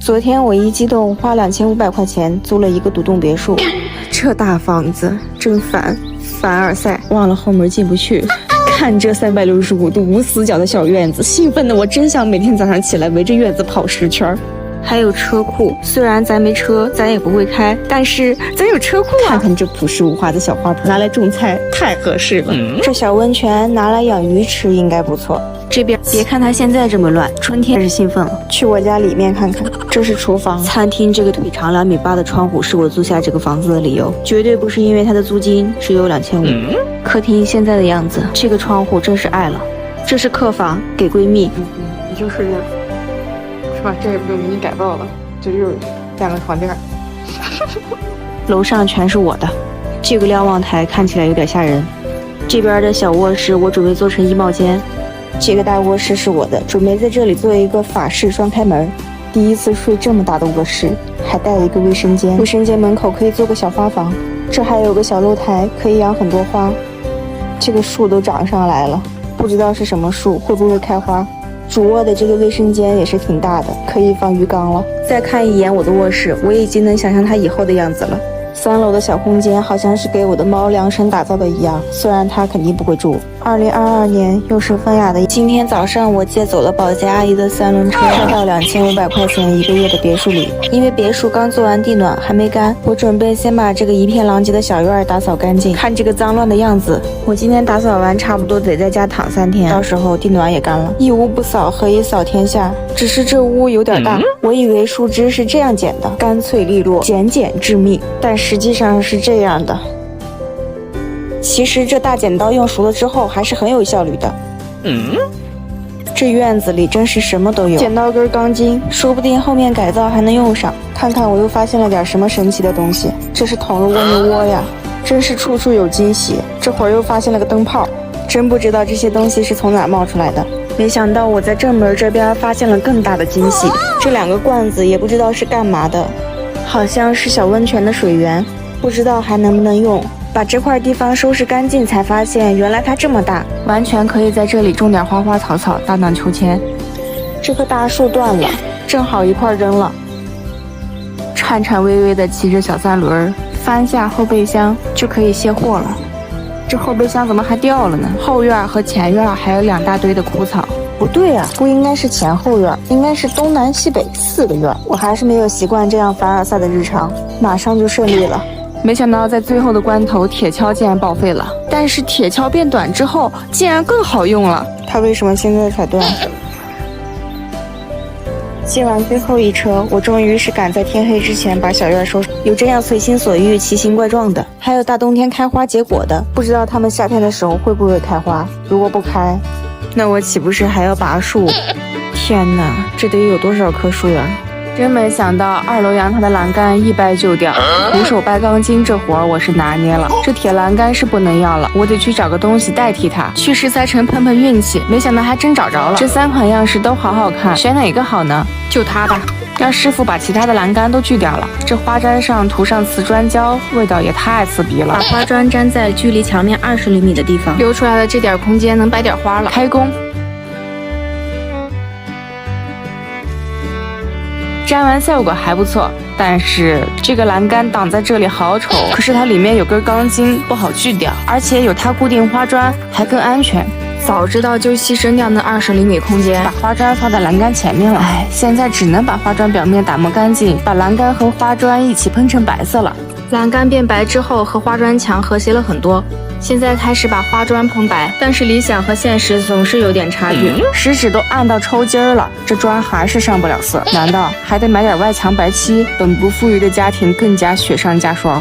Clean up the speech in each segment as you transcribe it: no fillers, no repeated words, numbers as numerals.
昨天我一激动，花2500块钱租了一个独栋别墅。这大房子真烦，凡尔赛，忘了后门进不去。看这365度无死角的小院子，兴奋的我真想每天早上起来围着院子跑10圈。还有车库，虽然咱没车，咱也不会开，但是咱有车库啊！看看这朴实无华的小花盆，拿来种菜太合适了。这小温泉拿来养鱼吃应该不错。这边别看它现在这么乱，春天是兴奋了。去我家里面看看，这是厨房。餐厅这个腿长2.8米的窗户是我租下这个房子的理由，绝对不是因为它的租金只有2500。客厅现在的样子，这个窗户真是爱了。这是客房，给闺蜜。你就睡这。是吧？这也不就给你改造了，这就是2个床垫。楼上全是我的，这个瞭望台看起来有点吓人。这边的小卧室我准备做成衣帽间，这个大卧室是我的，准备在这里做一个法式双开门。第一次睡这么大的卧室，还带一个卫生间，卫生间门口可以做个小花房。这还有个小露台，可以养很多花。这个树都长上来了，不知道是什么树，会不会开花。主卧的这个卫生间也是挺大的，可以放鱼缸了。再看一眼我的卧室，我已经能想象它以后的样子了。3楼的小空间好像是给我的猫量身打造的一样，虽然它肯定不会住。2022年又是风雅的。今天早上我借走了保洁阿姨的3轮车，开到2500块钱1个月的别墅里。因为别墅刚做完地暖还没干，我准备先把这个一片狼藉的小院打扫干净。看这个脏乱的样子，我今天打扫完差不多得在家躺3天，到时候地暖也干了。一屋不扫何以扫天下？只是这屋有点大，我以为树枝是这样剪的，干脆利落，简简致命，但实际上是这样的。其实这大剪刀用熟了之后还是很有效率的。这院子里真是什么都有，剪刀根、钢筋，说不定后面改造还能用上。看看我又发现了点什么神奇的东西，这是捅了蜗牛窝呀，真是处处有惊喜。这会儿又发现了个灯泡，真不知道这些东西是从哪冒出来的。没想到我在正门这边发现了更大的惊喜，这2个罐子也不知道是干嘛的，好像是小温泉的水源，不知道还能不能用。把这块地方收拾干净，才发现原来它这么大，完全可以在这里种点花花草草，大荡秋千。这棵大树断了，正好一块扔了。颤颤巍巍地骑着小3轮，翻下后备箱就可以卸货了。这后备箱怎么还掉了呢？后院和前院还有2大堆的枯草。不对啊，不应该是前后院，应该是东南西北4个院。我还是没有习惯这样凡尔赛的日常，马上就顺利了。没想到在最后的关头，铁锹竟然报废了。但是铁锹变短之后，竟然更好用了。它为什么现在才断？接完最后一车，我终于是赶在天黑之前把小院收拾。有这样随心所欲、奇形怪状的，还有大冬天开花结果的，不知道它们夏天的时候会不会开花。如果不开，那我岂不是还要拔树？天哪，这得有多少棵树呀？真没想到2楼阳台的栏杆一掰就掉，徒手掰钢筋这活儿我是拿捏了。这铁栏杆是不能要了，我得去找个东西代替它。去石材城碰碰运气，没想到还真找着了。这3款样式都好好看，选哪个好呢？就它吧。让师傅把其他的栏杆都锯掉了。这花砖上涂上瓷砖胶，味道也太刺鼻了。把花砖粘在距离墙面20厘米的地方，留出来的这点空间能摆点花了。开工。粘完效果还不错，但是这个栏杆挡在这里好丑。可是它里面有根钢筋，不好锯掉，而且有它固定花砖，还更安全。早知道就牺牲掉那20厘米空间，把花砖放在栏杆前面了。哎，现在只能把花砖表面打磨干净，把栏杆和花砖一起喷成白色了。栏杆变白之后，和花砖墙和谐了很多。现在开始把花砖喷白，但是理想和现实总是有点差距，食指都暗到抽筋了，这砖还是上不了色。难道还得买点外墙白漆？本不富裕的家庭更加雪上加霜。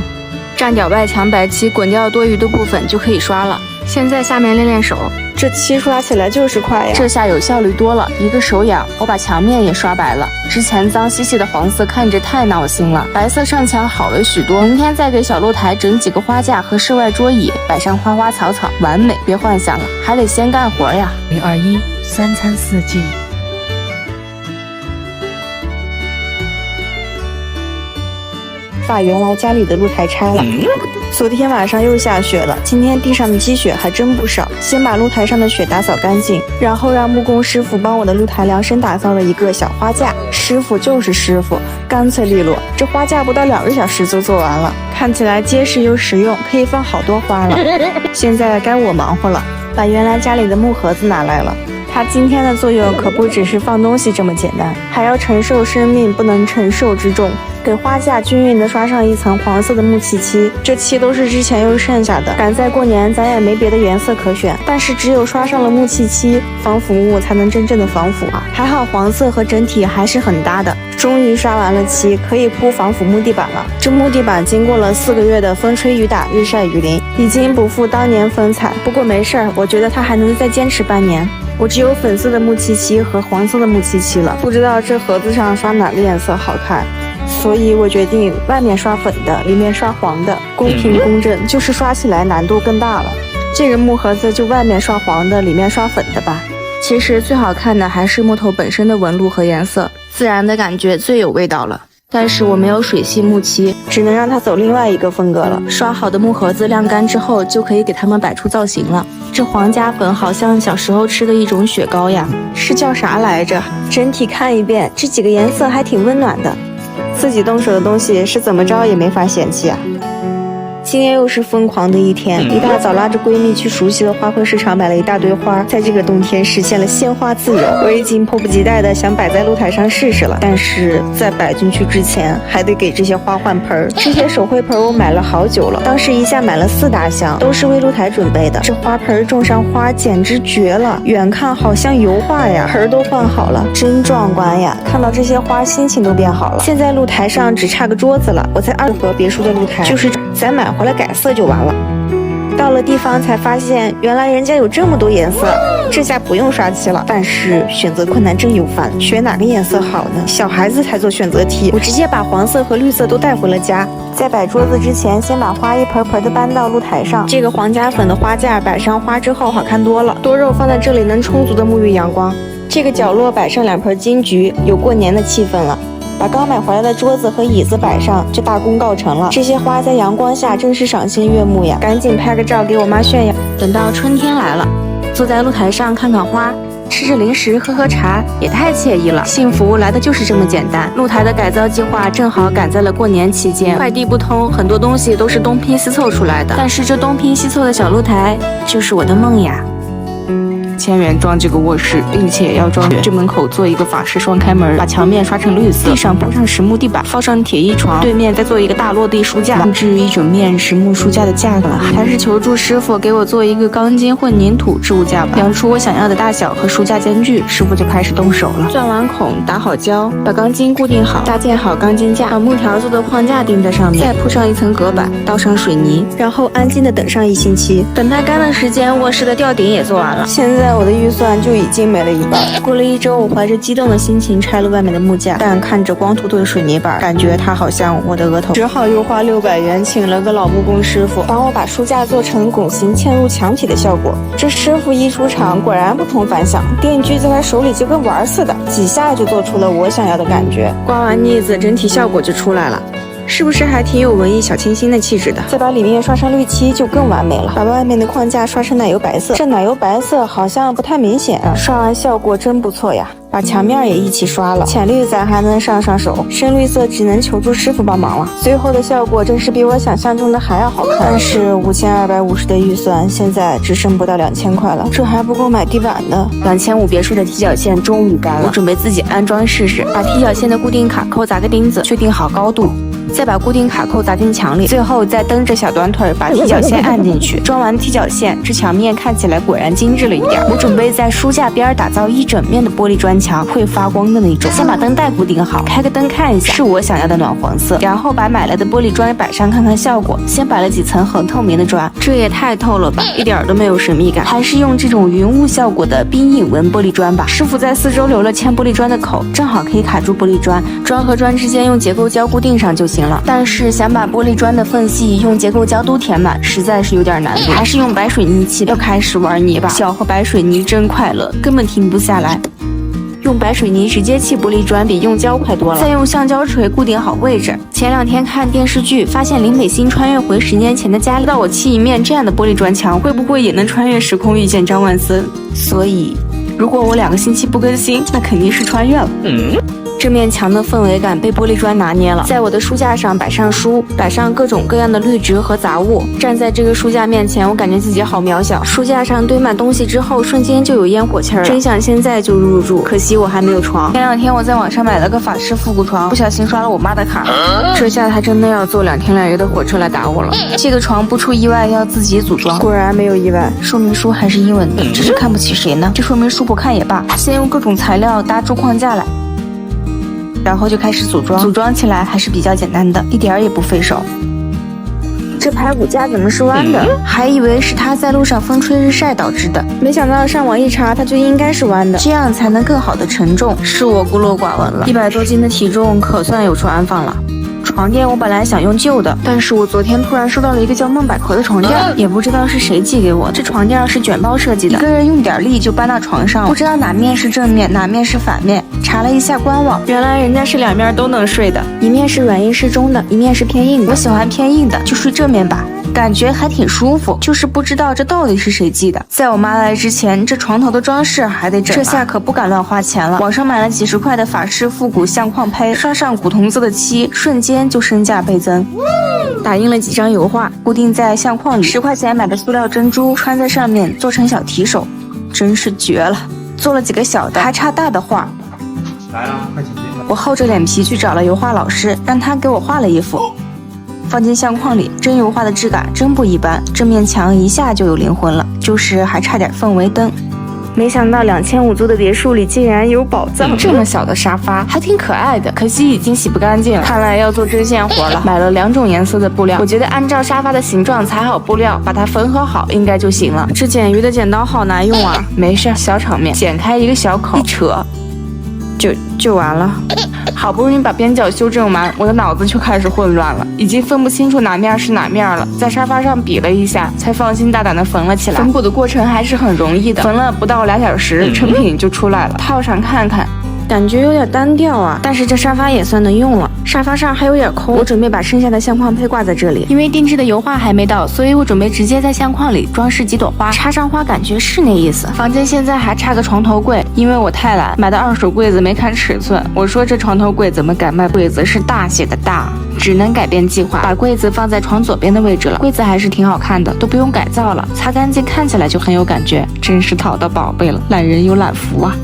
蘸点外墙白漆，滚掉多余的部分就可以刷了。现在下面练练手，这漆刷起来就是快呀，这下有效率多了。一个手痒，我把墙面也刷白了，之前脏兮兮的黄色看着太闹心了，白色上墙好了许多。明天再给小露台整几个花架和室外桌椅，摆上花花草草，完美。别幻想了，还得先干活呀。021三餐四季。把原来家里的露台拆了，昨天晚上又下雪了，今天地上的积雪还真不少。先把露台上的雪打扫干净，然后让木工师傅帮我的露台量身打造了一个小花架。师傅就是师傅，干脆利落，这花架不到2个小时就做完了，看起来结实又实用，可以放好多花了。现在该我忙活了，把原来家里的木盒子拿来了。它今天的作用可不只是放东西这么简单，还要承受生命不能承受之重。给花架均匀地刷上一层黄色的木漆漆，这漆都是之前又剩下的，赶在过年咱也没别的颜色可选，但是只有刷上了木漆漆，防腐物才能真正的防腐啊！还好黄色和整体还是很搭的。终于刷完了漆，可以铺防腐木地板了。这木地板经过了4个月的风吹雨打、日晒雨淋，已经不复当年风采。不过没事儿，我觉得它还能再坚持半年。我只有粉色的木漆漆和黄色的木漆漆了，不知道这盒子上刷哪个颜色好看。所以我决定外面刷粉的，里面刷黄的，公平公正，就是刷起来难度更大了。这个木盒子就外面刷黄的，里面刷粉的吧。其实最好看的还是木头本身的纹路和颜色，自然的感觉最有味道了。但是我没有水系木漆，只能让它走另外一个风格了。刷好的木盒子晾干之后，就可以给它们摆出造型了。这黄家粉好像小时候吃的一种雪糕呀，是叫啥来着？整体看一遍，这几个颜色还挺温暖的。自己动手的东西是怎么着也没法嫌弃啊。今天又是疯狂的一天，一大早拉着闺蜜去熟悉的花卉市场买了一大堆花，在这个冬天实现了鲜花自由。我已经迫不及待的想摆在露台上试试了，但是在摆进去之前还得给这些花换盆儿。这些手绘盆我买了好久了，当时一下买了4大箱，都是为露台准备的。这花盆种上花简直绝了，远看好像油画呀，盆都换好了，真壮观呀！看到这些花心情都变好了。现在露台上只差个桌子了，我在2河别墅的露台就是咱买回来改色就完了。到了地方才发现，原来人家有这么多颜色，这下不用刷漆了。但是选择困难症有烦，选哪个颜色好呢？小孩子才做选择题，我直接把黄色和绿色都带回了家。在摆桌子之前，先把花一盆盆的搬到露台上。这个黄家粉的花架摆上花之后好看多了，多肉放在这里能充足的沐浴阳光。这个角落摆上2盆金桔，有过年的气氛了。把刚买回来的桌子和椅子摆上，这大功告成了。这些花在阳光下真是赏心悦目呀！赶紧拍个照给我妈炫耀。等到春天来了，坐在露台上看看花，吃着零食喝喝茶，也太惬意了。幸福来的就是这么简单。露台的改造计划正好赶在了过年期间，快递不通，很多东西都是东拼西凑出来的。但是这东拼西凑的小露台就是我的梦呀。千元装这个卧室，并且要装这门口做一个法式双开门，把墙面刷成绿色，地上铺上实木地板，放上铁艺床，对面再做一个大落地书架，定制一整面实木书架的架子，还是求助师傅给我做一个钢筋混凝土置物架吧，量出我想要的大小和书架间距，师傅就开始动手了。钻完孔，打好胶，把钢筋固定好，搭建好钢筋架，把木条做的框架钉在上面，再铺上一层隔板，倒上水泥，然后安静的等上1星期。等它干的时间，卧室的吊顶也做完了。现在我的预算就已经没了一半。过了1周，我怀着激动的心情拆了外面的木架，但看着光秃秃的水泥板，感觉它好像我的额头，只好又花600元请了个老木工师傅，帮我把书架做成拱形嵌入墙体的效果。这师傅一出场，果然不同凡响，电锯在他手里就跟玩似的，几下就做出了我想要的感觉。刮完腻子，整体效果就出来了。是不是还挺有文艺小清新的气质的？再把里面刷上绿漆就更完美了。把外面的框架刷成奶油白色，这奶油白色好像不太明显啊，刷完效果真不错呀。把墙面也一起刷了，浅绿咱还能上手，深绿色只能求助师傅帮忙了。最后的效果真是比我想象中的还要好看。但是5250的预算，现在只剩不到2000块了，这还不够买地板的。2500别墅的踢脚线终于干了，我准备自己安装试试。把踢脚线的固定卡扣砸个钉子，确定好高度。再把固定卡扣砸进墙里，最后再蹬着小短腿把踢脚线按进去。装完踢脚线，这墙面看起来果然精致了一点。我准备在书架边打造一整面的玻璃砖墙，会发光的那种。先把灯带固定好，开个灯看一下，是我想要的暖黄色。然后把买来的玻璃砖摆上看看效果。先摆了几层很透明的砖，这也太透了吧，一点都没有神秘感。还是用这种云雾效果的冰影纹玻璃砖吧。师傅在4周留了嵌玻璃砖的口，正好可以卡住玻璃砖，砖和砖之间用结构胶固定上就行了。但是想把玻璃砖的缝隙用结构胶都填满，实在是有点难度，还是用白水泥砌。又开始玩泥巴，小和白水泥真快乐，根本停不下来。用白水泥直接砌玻璃砖比用胶快多了。再用橡胶锤固定好位置。前2天看电视剧，发现林美心穿越回10年前的家里，到我砌一面这样的玻璃砖墙，会不会也能穿越时空遇见张万森？所以，如果我2个星期不更新，那肯定是穿越了。这面墙的氛围感被玻璃砖拿捏了，在我的书架上摆上书，摆上各种各样的绿植和杂物。站在这个书架面前，我感觉自己好渺小。书架上堆满东西之后，瞬间就有烟火气儿了，真想现在就入住，可惜我还没有床。前2天我在网上买了个法式复古床，不小心刷了我妈的卡，这下她真的要坐2天2夜的火车来打我了。这个床不出意外要自己组装，果然没有意外。说明书还是英文的，这是看不起谁呢？这说明书不看也罢。先用各种材料搭出框架来，然后就开始组装，组装起来还是比较简单的，一点也不费手。这排骨架怎么是弯的？还以为是它在路上风吹日晒导致的，没想到上网一查，它就应该是弯的，这样才能更好的承重。是我孤陋寡闻了，100多斤的体重可算有处安放了。床垫我本来想用旧的，但是我昨天突然收到了一个叫梦百合的床垫，也不知道是谁寄给我。这床垫是卷包设计的，一个人用点力就搬到床上，不知道哪面是正面，哪面是反面。查了一下官网，原来人家是2面都能睡的，一面是软硬适中的，一面是偏硬的。我喜欢偏硬的，就睡正面吧，感觉还挺舒服。就是不知道这到底是谁寄的。在我妈来之前，这床头的装饰还得整，这下可不敢乱花钱了。网上买了几十块的法式复古相框胚，刷上古铜色的漆，瞬间就身价倍增。打印了几张油画，固定在相框里。10块钱买的塑料珍珠，穿在上面做成小提手，真是绝了。做了几个小的，还差大的画。来了，快请进。我厚着脸皮去找了油画老师，让他给我画了一幅，放进相框里。真油画的质感真不一般，这面墙一下就有灵魂了，就是还差点氛围灯。没想到2500租的别墅里竟然有宝藏，这么小的沙发还挺可爱的，可惜已经洗不干净了，看来要做针线活了。买了2种颜色的布料，我觉得按照沙发的形状裁好布料，把它缝合好应该就行了。这剪鱼的剪刀好难用啊，没事，小场面，剪开一个小口，一扯就完了。好不容易把边角修正完，我的脑子就开始混乱了，已经分不清楚哪面是哪面了。在沙发上比了一下，才放心大胆的缝了起来。缝补的过程还是很容易的，缝了不到2小时，成品就出来了。套上看看，感觉有点单调啊，但是这沙发也算能用了。沙发上还有点空，我准备把剩下的相框胚挂在这里。因为定制的油画还没到，所以我准备直接在相框里装饰几朵花，插上花，感觉是那意思。房间现在还差个床头柜，因为我太懒，买的2手柜子没看尺寸。我说这床头柜怎么改卖柜子是大写的大，只能改变计划，把柜子放在床左边的位置了。柜子还是挺好看的，都不用改造了，擦干净看起来就很有感觉，真是讨到宝贝了。懒人有懒福啊。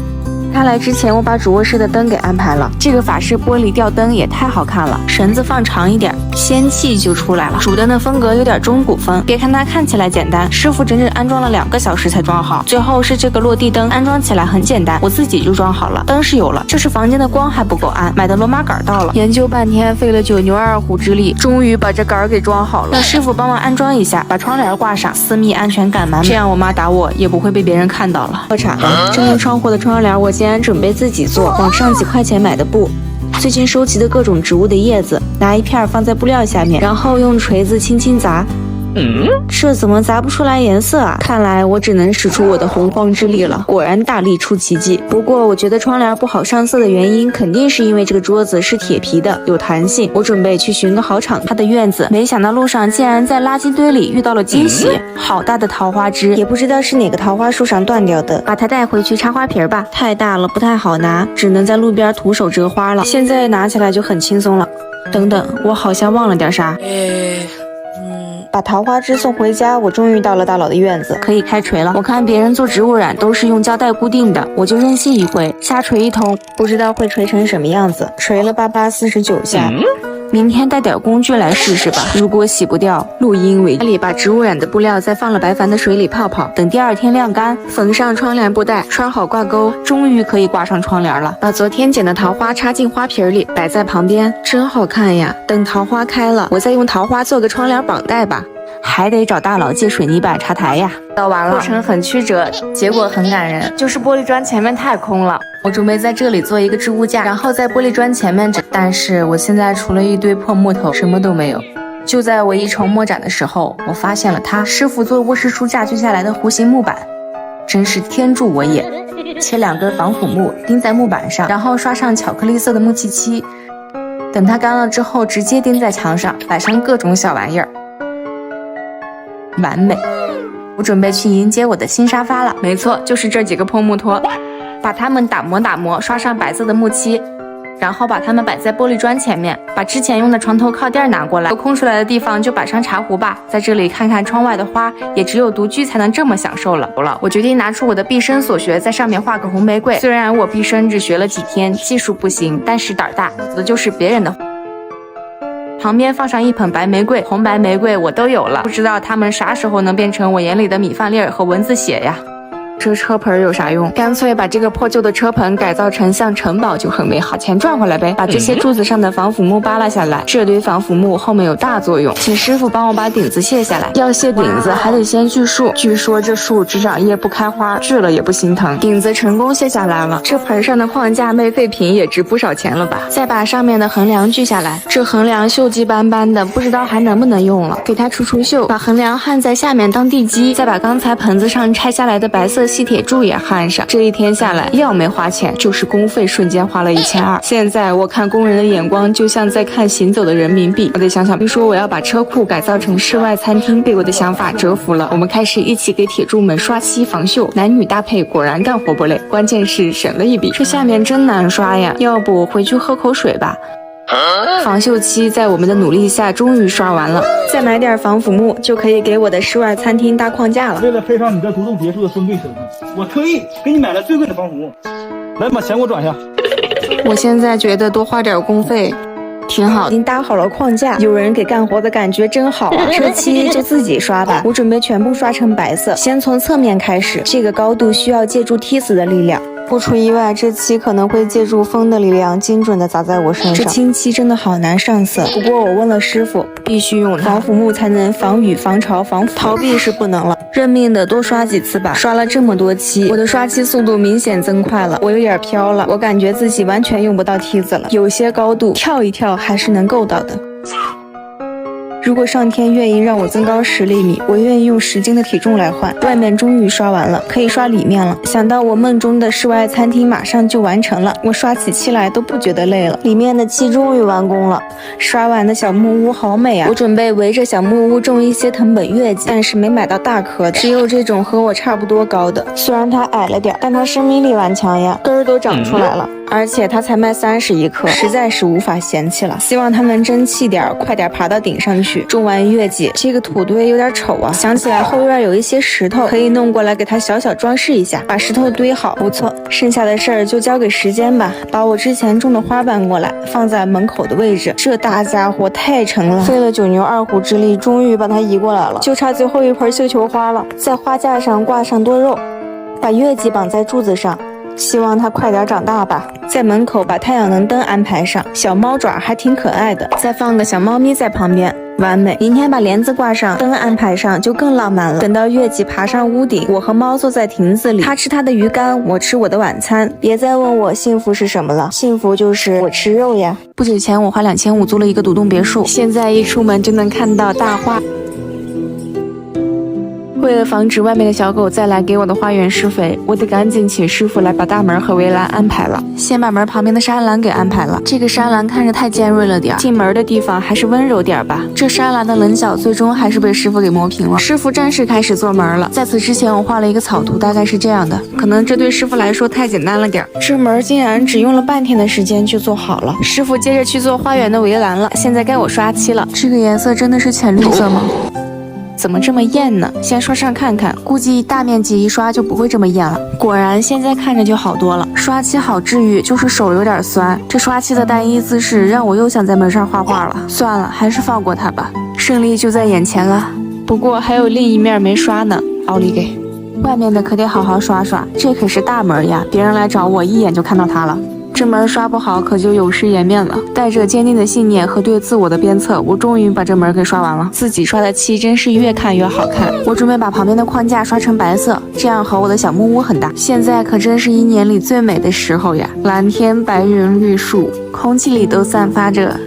他来之前，我把主卧室的灯给安排了。这个法式玻璃吊灯也太好看了，绳子放长一点，仙气就出来了。主灯的风格有点中古风，别看它看起来简单，师傅整整安装了2个小时才装好。最后是这个落地灯，安装起来很简单，我自己就装好了。灯是有了，就是房间的光还不够暗，买的罗马杆到了，研究半天，费了9牛2虎之力，终于把这杆给装好了。让师傅帮忙安装一下，把窗帘挂上，私密安全感满满，这样我妈打我也不会被别人看到了。破产了，这面窗户的窗帘我竟然准备自己做，网上几块钱买的布，最近收集的各种植物的叶子，拿一片放在布料下面，然后用锤子轻轻砸。这怎么砸不出来颜色啊？看来我只能使出我的洪荒之力了。果然大力出奇迹。不过我觉得窗帘不好上色的原因，肯定是因为这个桌子是铁皮的，有弹性。我准备去寻个好场。他的院子，没想到路上竟然在垃圾堆里遇到了惊喜，好大的桃花枝，也不知道是哪个桃花树上断掉的，把它带回去插花瓶吧。太大了不太好拿，只能在路边徒手折花了。现在拿起来就很轻松了。等等，我好像忘了点啥。把桃花枝送回家，我终于到了大佬的院子，可以开锤了。我看别人做植物染都是用胶带固定的，我就任性一回，瞎锤一通，不知道会锤成什么样子。锤了8849下。明天带点工具来试试吧。如果洗不掉，录音为例，把植物染的布料再放了白矾的水里泡泡，等第2天晾干，缝上窗帘布带，刷好挂钩，终于可以挂上窗帘了。把昨天剪的桃花插进花瓶里，摆在旁边，真好看呀。等桃花开了，我再用桃花做个窗帘绑带吧。还得找大佬借水泥板插台呀。倒完了，过程很曲折，结果很感人，就是玻璃砖前面太空了。我准备在这里做一个置物架，然后在玻璃砖前面整，但是我现在除了一堆破木头，什么都没有。就在我一筹莫展的时候，我发现了他师傅做卧室书架锯下来的弧形木板，真是天助我也。切2根防腐木钉在木板上，然后刷上巧克力色的木漆漆。等它干了之后，直接钉在墙上，摆上各种小玩意儿，完美。我准备去迎接我的新沙发了。没错，就是这几个破木托，把它们打磨，刷上白色的木漆。然后把它们摆在玻璃砖前面，把之前用的床头靠垫拿过来，有空出来的地方就摆上茶壶吧。在这里看看窗外的花，也只有独居才能这么享受了。我决定拿出我的毕生所学，在上面画个红玫瑰。虽然我毕生只学了几天，技术不行，但是胆儿大，指的就是别人的。旁边放上一盆白玫瑰，红白玫瑰我都有了，不知道它们啥时候能变成我眼里的米饭粒儿和蚊子血呀。这车盆有啥用？干脆把这个破旧的车盆改造成像城堡就很美好，钱赚回来呗。把这些柱子上的防腐木扒拉下来，这堆防腐木后面有大作用，请师傅帮我把顶子卸下来。要卸顶子还得先锯树，据说这树只长叶不开花，锯了也不心疼。顶子成功卸下来了，这盆上的框架卖废品也值不少钱了吧？再把上面的横梁锯下来，这横梁锈迹斑斑的，不知道还能不能用了，给它除锈。把横梁焊在下面当地基，再把刚才盆子上拆下来的白色细铁柱也焊上。这一天下来，要没花钱就是工费，瞬间花了1200。现在我看工人的眼光就像在看行走的人民币。我得想想，听说我要把车库改造成室外餐厅，被我的想法折服了。我们开始一起给铁柱们刷漆防锈，男女搭配果然干活不累，关键是省了一笔。这下面真难刷呀，要不我回去喝口水吧。防锈漆在我们的努力下终于刷完了，再买点防腐木就可以给我的室外餐厅搭框架了。为了配上你的独栋别墅的尊贵身份，我特意给你买了最贵的防腐木。来，把钱给我转下。我现在觉得多花点工费挺好，已经搭好了框架，有人给干活的感觉真好啊。车漆就自己刷吧，我准备全部刷成白色，先从侧面开始，这个高度需要借助梯子的力量。不出意外，这漆可能会借助风的力量，精准的砸在我身上。这清漆真的好难上色，不过我问了师傅，必须用防腐木才能防雨、防潮、防腐，逃避是不能了。认命的多刷几次吧。刷了这么多漆，我的刷漆速度明显增快了，我有点飘了，我感觉自己完全用不到梯子了，有些高度跳一跳还是能够到的。如果上天愿意让我增高10厘米，我愿意用10斤的体重来换。外面终于刷完了，可以刷里面了。想到我梦中的室外餐厅马上就完成了，我刷起漆来都不觉得累了。里面的漆终于完工了，刷完的小木屋好美啊！我准备围着小木屋种一些藤本月季，但是没买到大棵的，只有这种和我差不多高的。虽然它矮了点，但它生命力顽强呀，根儿都长出来了。而且它才卖31克，实在是无法嫌弃了。希望它能争气点，快点爬到顶上去。种完月季，这个土堆有点丑啊。想起来后院有一些石头，可以弄过来给它小小装饰一下。把石头堆好，不错。剩下的事儿就交给时间吧。把我之前种的花搬过来，放在门口的位置。这大家伙太沉了，费了9牛2虎之力，终于把它移过来了。就差最后一盆绣球花了。在花架上挂上多肉，把月季绑在柱子上。希望它快点长大吧。在门口把太阳能灯安排上，小猫爪还挺可爱的，再放个小猫咪在旁边，完美。明天把帘子挂上，灯安排上，就更浪漫了。等到月季爬上屋顶，我和猫坐在亭子里，它吃它的鱼干，我吃我的晚餐。别再问我幸福是什么了，幸福就是我吃肉呀。不久前我花2500租了一个独栋别墅，现在一出门就能看到大花。为了防止外面的小狗再来给我的花园施肥，我得赶紧请师傅来把大门和围栏安排了。先把门旁边的栅栏给安排了，这个栅栏看着太尖锐了点，进门的地方还是温柔点吧。这栅栏的棱角最终还是被师傅给磨平了。师傅正式开始做门了。在此之前我画了一个草图，大概是这样的，可能这对师傅来说太简单了点，这门竟然只用了半天的时间就做好了。师傅接着去做花园的围栏了，现在该我刷漆了。这个颜色真的是浅绿色吗？怎么这么艳呢？先刷上看看，估计大面积一刷就不会这么艳了。果然现在看着就好多了。刷漆好治愈，就是手有点酸。这刷漆的单一姿势让我又想在门上画画了。算了，还是放过它吧，胜利就在眼前了。不过还有另一面没刷呢，奥利给！外面的可得好好刷刷，这可是大门呀，别人来找我一眼就看到它了。这门刷不好可就有失颜面了。带着坚定的信念和对自我的鞭策，我终于把这门给刷完了。自己刷的漆真是越看越好看。我准备把旁边的框架刷成白色，这样和我的小木屋很搭。现在可真是1年里最美的时候呀，蓝天白云绿树，空气里都散发着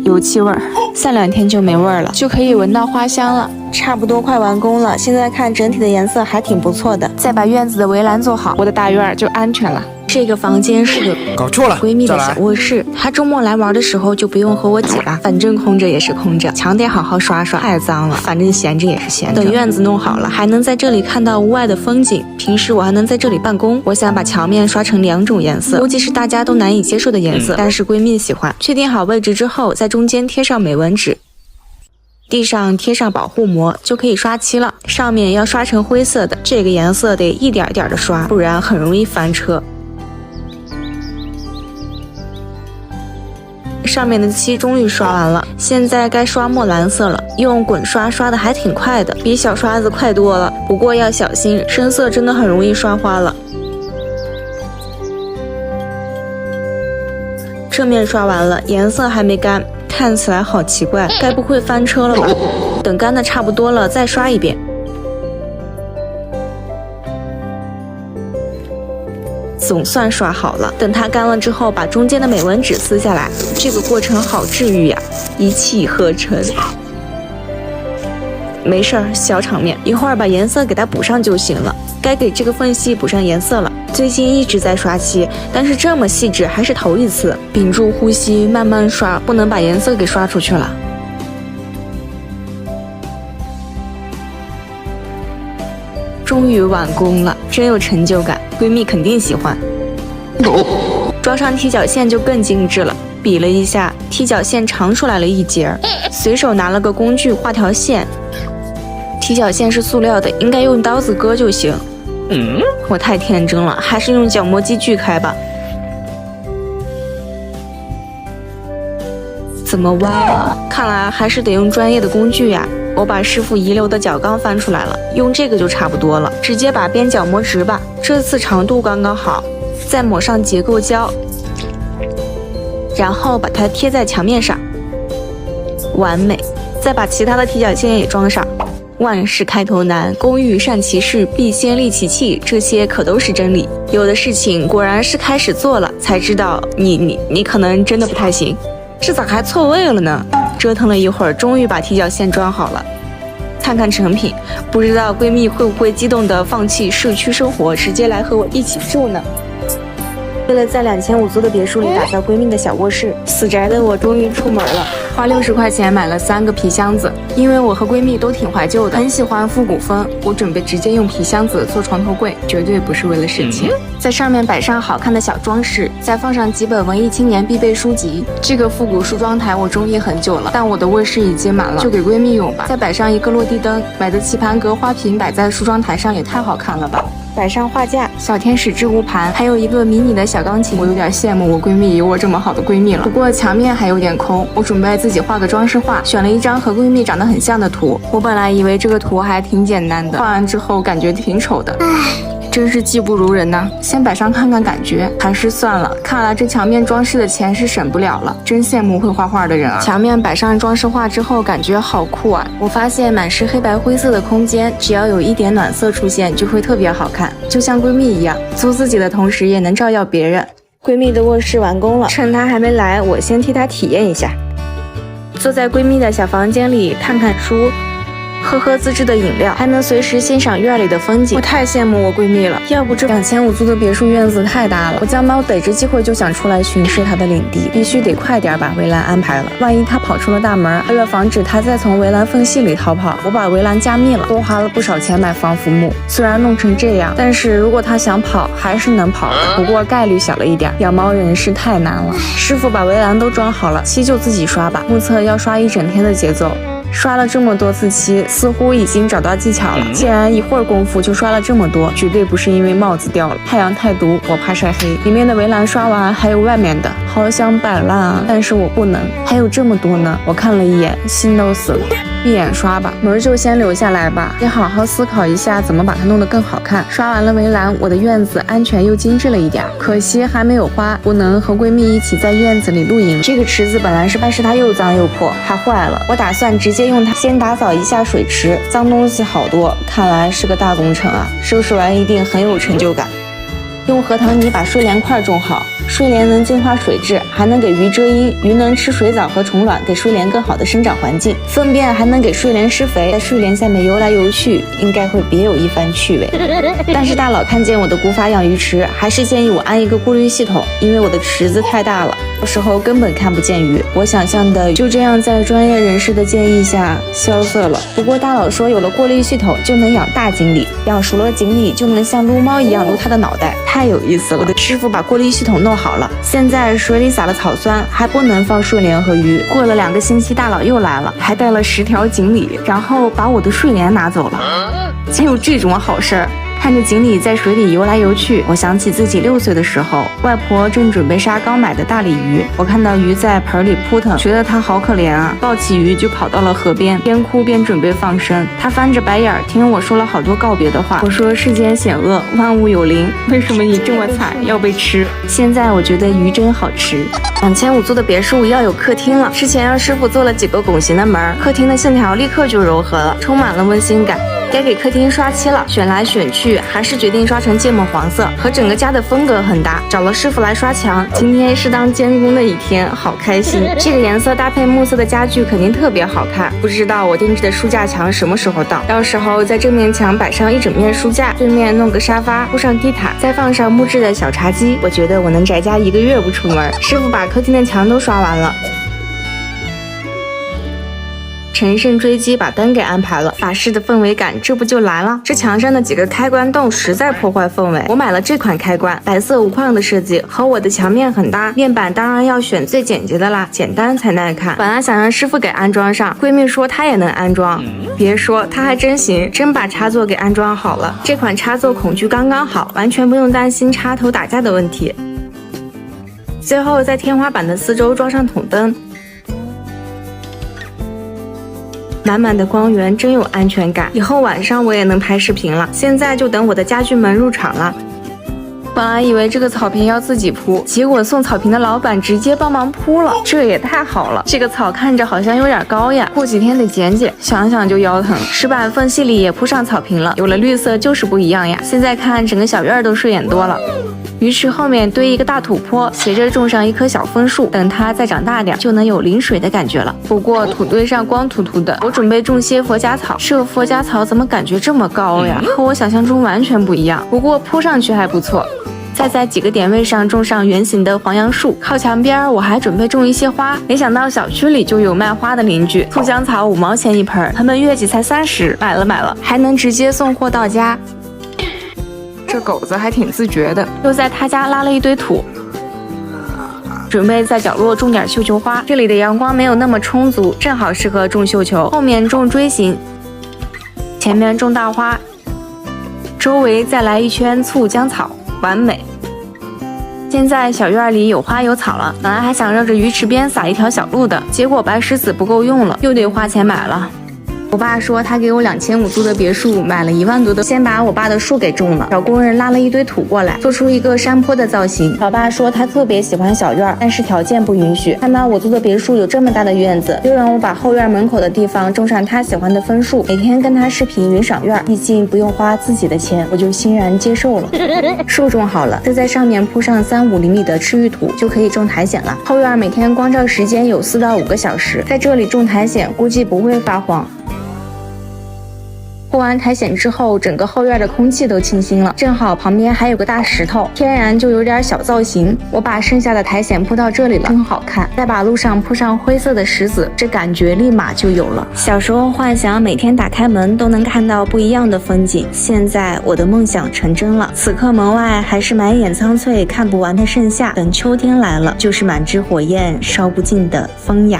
油漆味儿。散2天就没味儿了，就可以闻到花香了。差不多快完工了，现在看整体的颜色还挺不错的。再把院子的围栏做好，我的大院就安全了。这个房间是个搞错了，闺蜜的小卧室，她周末来玩的时候就不用和我挤了，反正空着也是空着，墙得好好刷刷，太脏了，反正闲着也是闲着。等院子弄好了，还能在这里看到屋外的风景，平时我还能在这里办公。我想把墙面刷成2种颜色，估计是大家都难以接受的颜色，但是闺蜜喜欢。确定好位置之后，在中间贴上美纹纸，地上贴上保护膜，就可以刷漆了。上面要刷成灰色的，这个颜色得一点点的刷，不然很容易翻车。上面的漆终于刷完了，现在该刷墨蓝色了。用滚刷刷的还挺快的，比小刷子快多了。不过要小心，深色真的很容易刷花了。正面刷完了，颜色还没干，看起来好奇怪，该不会翻车了吧？等干的差不多了，再刷一遍。总算刷好了，等它干了之后，把中间的美纹纸撕下来。这个过程好治愈呀，一气呵成。没事儿，小场面，一会儿把颜色给它补上就行了。该给这个缝隙补上颜色了。最近一直在刷漆，但是这么细致还是头一次。屏住呼吸，慢慢刷，不能把颜色给刷出去了。终于完工了，真有成就感，闺蜜肯定喜欢。装上踢脚线就更精致了，比了一下，踢脚线长出来了1节，随手拿了个工具画条线。踢脚线是塑料的，应该用刀子割就行。我太天真了，还是用角磨机锯开吧。怎么歪了？看来还是得用专业的工具呀。我把师傅遗留的角钢翻出来了，用这个就差不多了。直接把边角磨直吧，这次长度刚刚好。再抹上结构胶，然后把它贴在墙面上，完美。再把其他的踢脚线也装上。万事开头难，工欲善其事，必先利其器，这些可都是真理。有的事情果然是开始做了才知道，你可能真的不太行。这咋还错位了呢？折腾了一会儿，终于把踢脚线装好了。看看成品，不知道闺蜜会不会激动地放弃社区生活，直接来和我一起住呢？为了在2500租的别墅里打造闺蜜的小卧室，死宅的我终于出门了。花60块钱买了3个皮箱子，因为我和闺蜜都挺怀旧的，很喜欢复古风。我准备直接用皮箱子做床头柜，绝对不是为了省钱。在上面摆上好看的小装饰，再放上几本文艺青年必备书籍。这个复古梳妆台我中意很久了，但我的卧室已经满了，就给闺蜜用吧。再摆上一个落地灯，买的棋盘格花瓶摆在梳妆台上也太好看了吧。摆上画架，小天使置物盘，还有一个迷你的小钢琴。我有点羡慕我闺蜜有我这么好的闺蜜了。不过墙面还有点空，我准备自己画个装饰画，选了一张和闺蜜长得很像的图。我本来以为这个图还挺简单的，画完之后感觉挺丑的。真是技不如人呐！先摆上看看感觉，还是算了。看来这墙面装饰的钱是省不了了，真羡慕会画画的人啊！墙面摆上装饰画之后，感觉好酷啊！我发现满是黑白灰色的空间，只要有一点暖色出现，就会特别好看，就像闺蜜一样，租自己的同时也能照耀别人。闺蜜的卧室完工了，趁她还没来，我先替她体验一下。坐在闺蜜的小房间里看看书，喝喝自制的饮料，还能随时欣赏院里的风景。我太羡慕我闺蜜了，要不这2500租的别墅院子太大了。我家猫逮着机会就想出来巡视它的领地，必须得快点把围栏安排了。万一它跑出了大门，为了防止它再从围栏缝隙里逃跑，我把围栏加密了，多花了不少钱买防腐木。虽然弄成这样，但是如果它想跑，还是能跑的，不过概率小了一点。养猫人是太难了。师傅把围栏都装好了，漆就自己刷吧，目测要刷一整天的节奏。刷了这么多次漆，似乎已经找到技巧了。既然一会儿功夫就刷了这么多，绝对不是因为帽子掉了。太阳太毒，我怕晒黑。里面的围栏刷完，还有外面的，好想摆烂啊，但是我不能。还有这么多呢，我看了一眼，心都死了。闭眼刷吧，门就先留下来吧，得好好思考一下怎么把它弄得更好看。刷完了围栏，我的院子安全又精致了一点，可惜还没有花，不能和闺蜜一起在院子里露营。这个池子本来是办事它又脏又破，还坏了，我打算直接用它先打扫一下水池，脏东西好多，看来是个大工程啊，收拾完一定很有成就感。用核桃泥把睡莲块种好，睡莲能净化水质，还能给鱼遮阴，鱼能吃水藻和虫卵，给睡莲更好的生长环境。粪便还能给睡莲施肥，在睡莲下面游来游去，应该会别有一番趣味。但是大佬看见我的古法养鱼池，还是建议我安一个过滤系统，因为我的池子太大了，有时候根本看不见鱼。我想象的就这样在专业人士的建议下萧瑟了。不过大佬说有了过滤系统就能养大锦鲤，养熟了锦鲤就能像撸猫一样撸它的脑袋，太有意思了。我的师傅把过滤系统弄好了，现在水里撒了草酸，还不能放睡莲和鱼。过了2个星期，大佬又来了，还带了10条锦鲤，然后把我的睡莲拿走了。竟有这种好事儿！看着锦鲤在水里游来游去，我想起自己6岁的时候，外婆正准备杀刚买的大鲤鱼，我看到鱼在盆里扑腾，觉得它好可怜啊，抱起鱼就跑到了河边，边哭边准备放生。它翻着白眼儿听我说了好多告别的话，我说世间险恶，万物有灵，为什么你这么惨要被吃？现在我觉得鱼真好吃。2500租的别墅要有客厅了，之前让师傅做了几个拱形的门，客厅的线条立刻就柔和了，充满了温馨感。该给客厅刷漆了，选来选去还是决定刷成芥末黄色，和整个家的风格很搭。找了师傅来刷墙，今天是当监工的一天，好开心。这个颜色搭配木色的家具肯定特别好看。不知道我定制的书架墙什么时候到时候在正面墙摆上一整面书架，对面弄个沙发，铺上地毯，再放上木质的小茶几，我觉得我能宅家1个月不出门。师傅把客厅的墙都刷完了。乘胜追击，把灯给安排了，法式的氛围感这不就来了？这墙上的几个开关洞实在破坏氛围，我买了这款开关，白色无框的设计，和我的墙面很搭。面板当然要选最简洁的啦，简单才耐看。本来想让师傅给安装上，闺蜜说她也能安装，别说她还真行，真把插座给安装好了。这款插座孔距刚刚好，完全不用担心插头打架的问题。最后在天花板的四周装上筒灯。满满的光源真有安全感，以后晚上我也能拍视频了。现在就等我的家具们入场了。本来以为这个草坪要自己铺，结果送草坪的老板直接帮忙铺了，这也太好了。这个草看着好像有点高呀，过几天得剪剪，想想就腰疼。石板缝隙里也铺上草坪了，有了绿色就是不一样呀。现在看整个小院都顺眼多了。鱼池后面堆一个大土坡，斜着种上一棵小枫树，等它再长大点，就能有淋水的感觉了。不过土堆上光秃秃的，我准备种些佛家草。这佛家草怎么感觉这么高呀？和我想象中完全不一样。不过铺上去还不错。再在几个点位上种上圆形的黄杨树，靠墙边我还准备种一些花，没想到小区里就有卖花的邻居，酢浆草5毛钱一盆，他们月季才30，买了，还能直接送货到家。这狗子还挺自觉的，又在他家拉了一堆土，准备在角落种点绣球花。这里的阳光没有那么充足，正好适合种绣球。后面种锥形，前面种大花，周围再来一圈醋浆草，完美。现在小院里有花有草了，本来还想绕着鱼池边撒一条小路的，结果白石子不够用了，又得花钱买了。我爸说他给我2500租的别墅买了1万多的，先把我爸的树给种了，找工人拉了一堆土过来，做出一个山坡的造型。老爸说他特别喜欢小院，但是条件不允许。看到我租的别墅有这么大的院子，就让我把后院门口的地方种上他喜欢的枫树，每天跟他视频云赏院，毕竟不用花自己的钱，我就欣然接受了。树种好了，再在上面铺上3-5厘米的赤玉土，就可以种苔藓了。后院每天光照时间有4到5个小时，在这里种苔藓估计不会发黄。铺完苔藓之后，整个后院的空气都清新了，正好旁边还有个大石头，天然就有点小造型。我把剩下的苔藓铺到这里了，真好看。再把路上铺上灰色的石子，这感觉立马就有了。小时候幻想每天打开门都能看到不一样的风景，现在我的梦想成真了。此刻门外还是满眼苍翠看不完的盛夏，等秋天来了，就是满枝火焰烧不尽的风雅。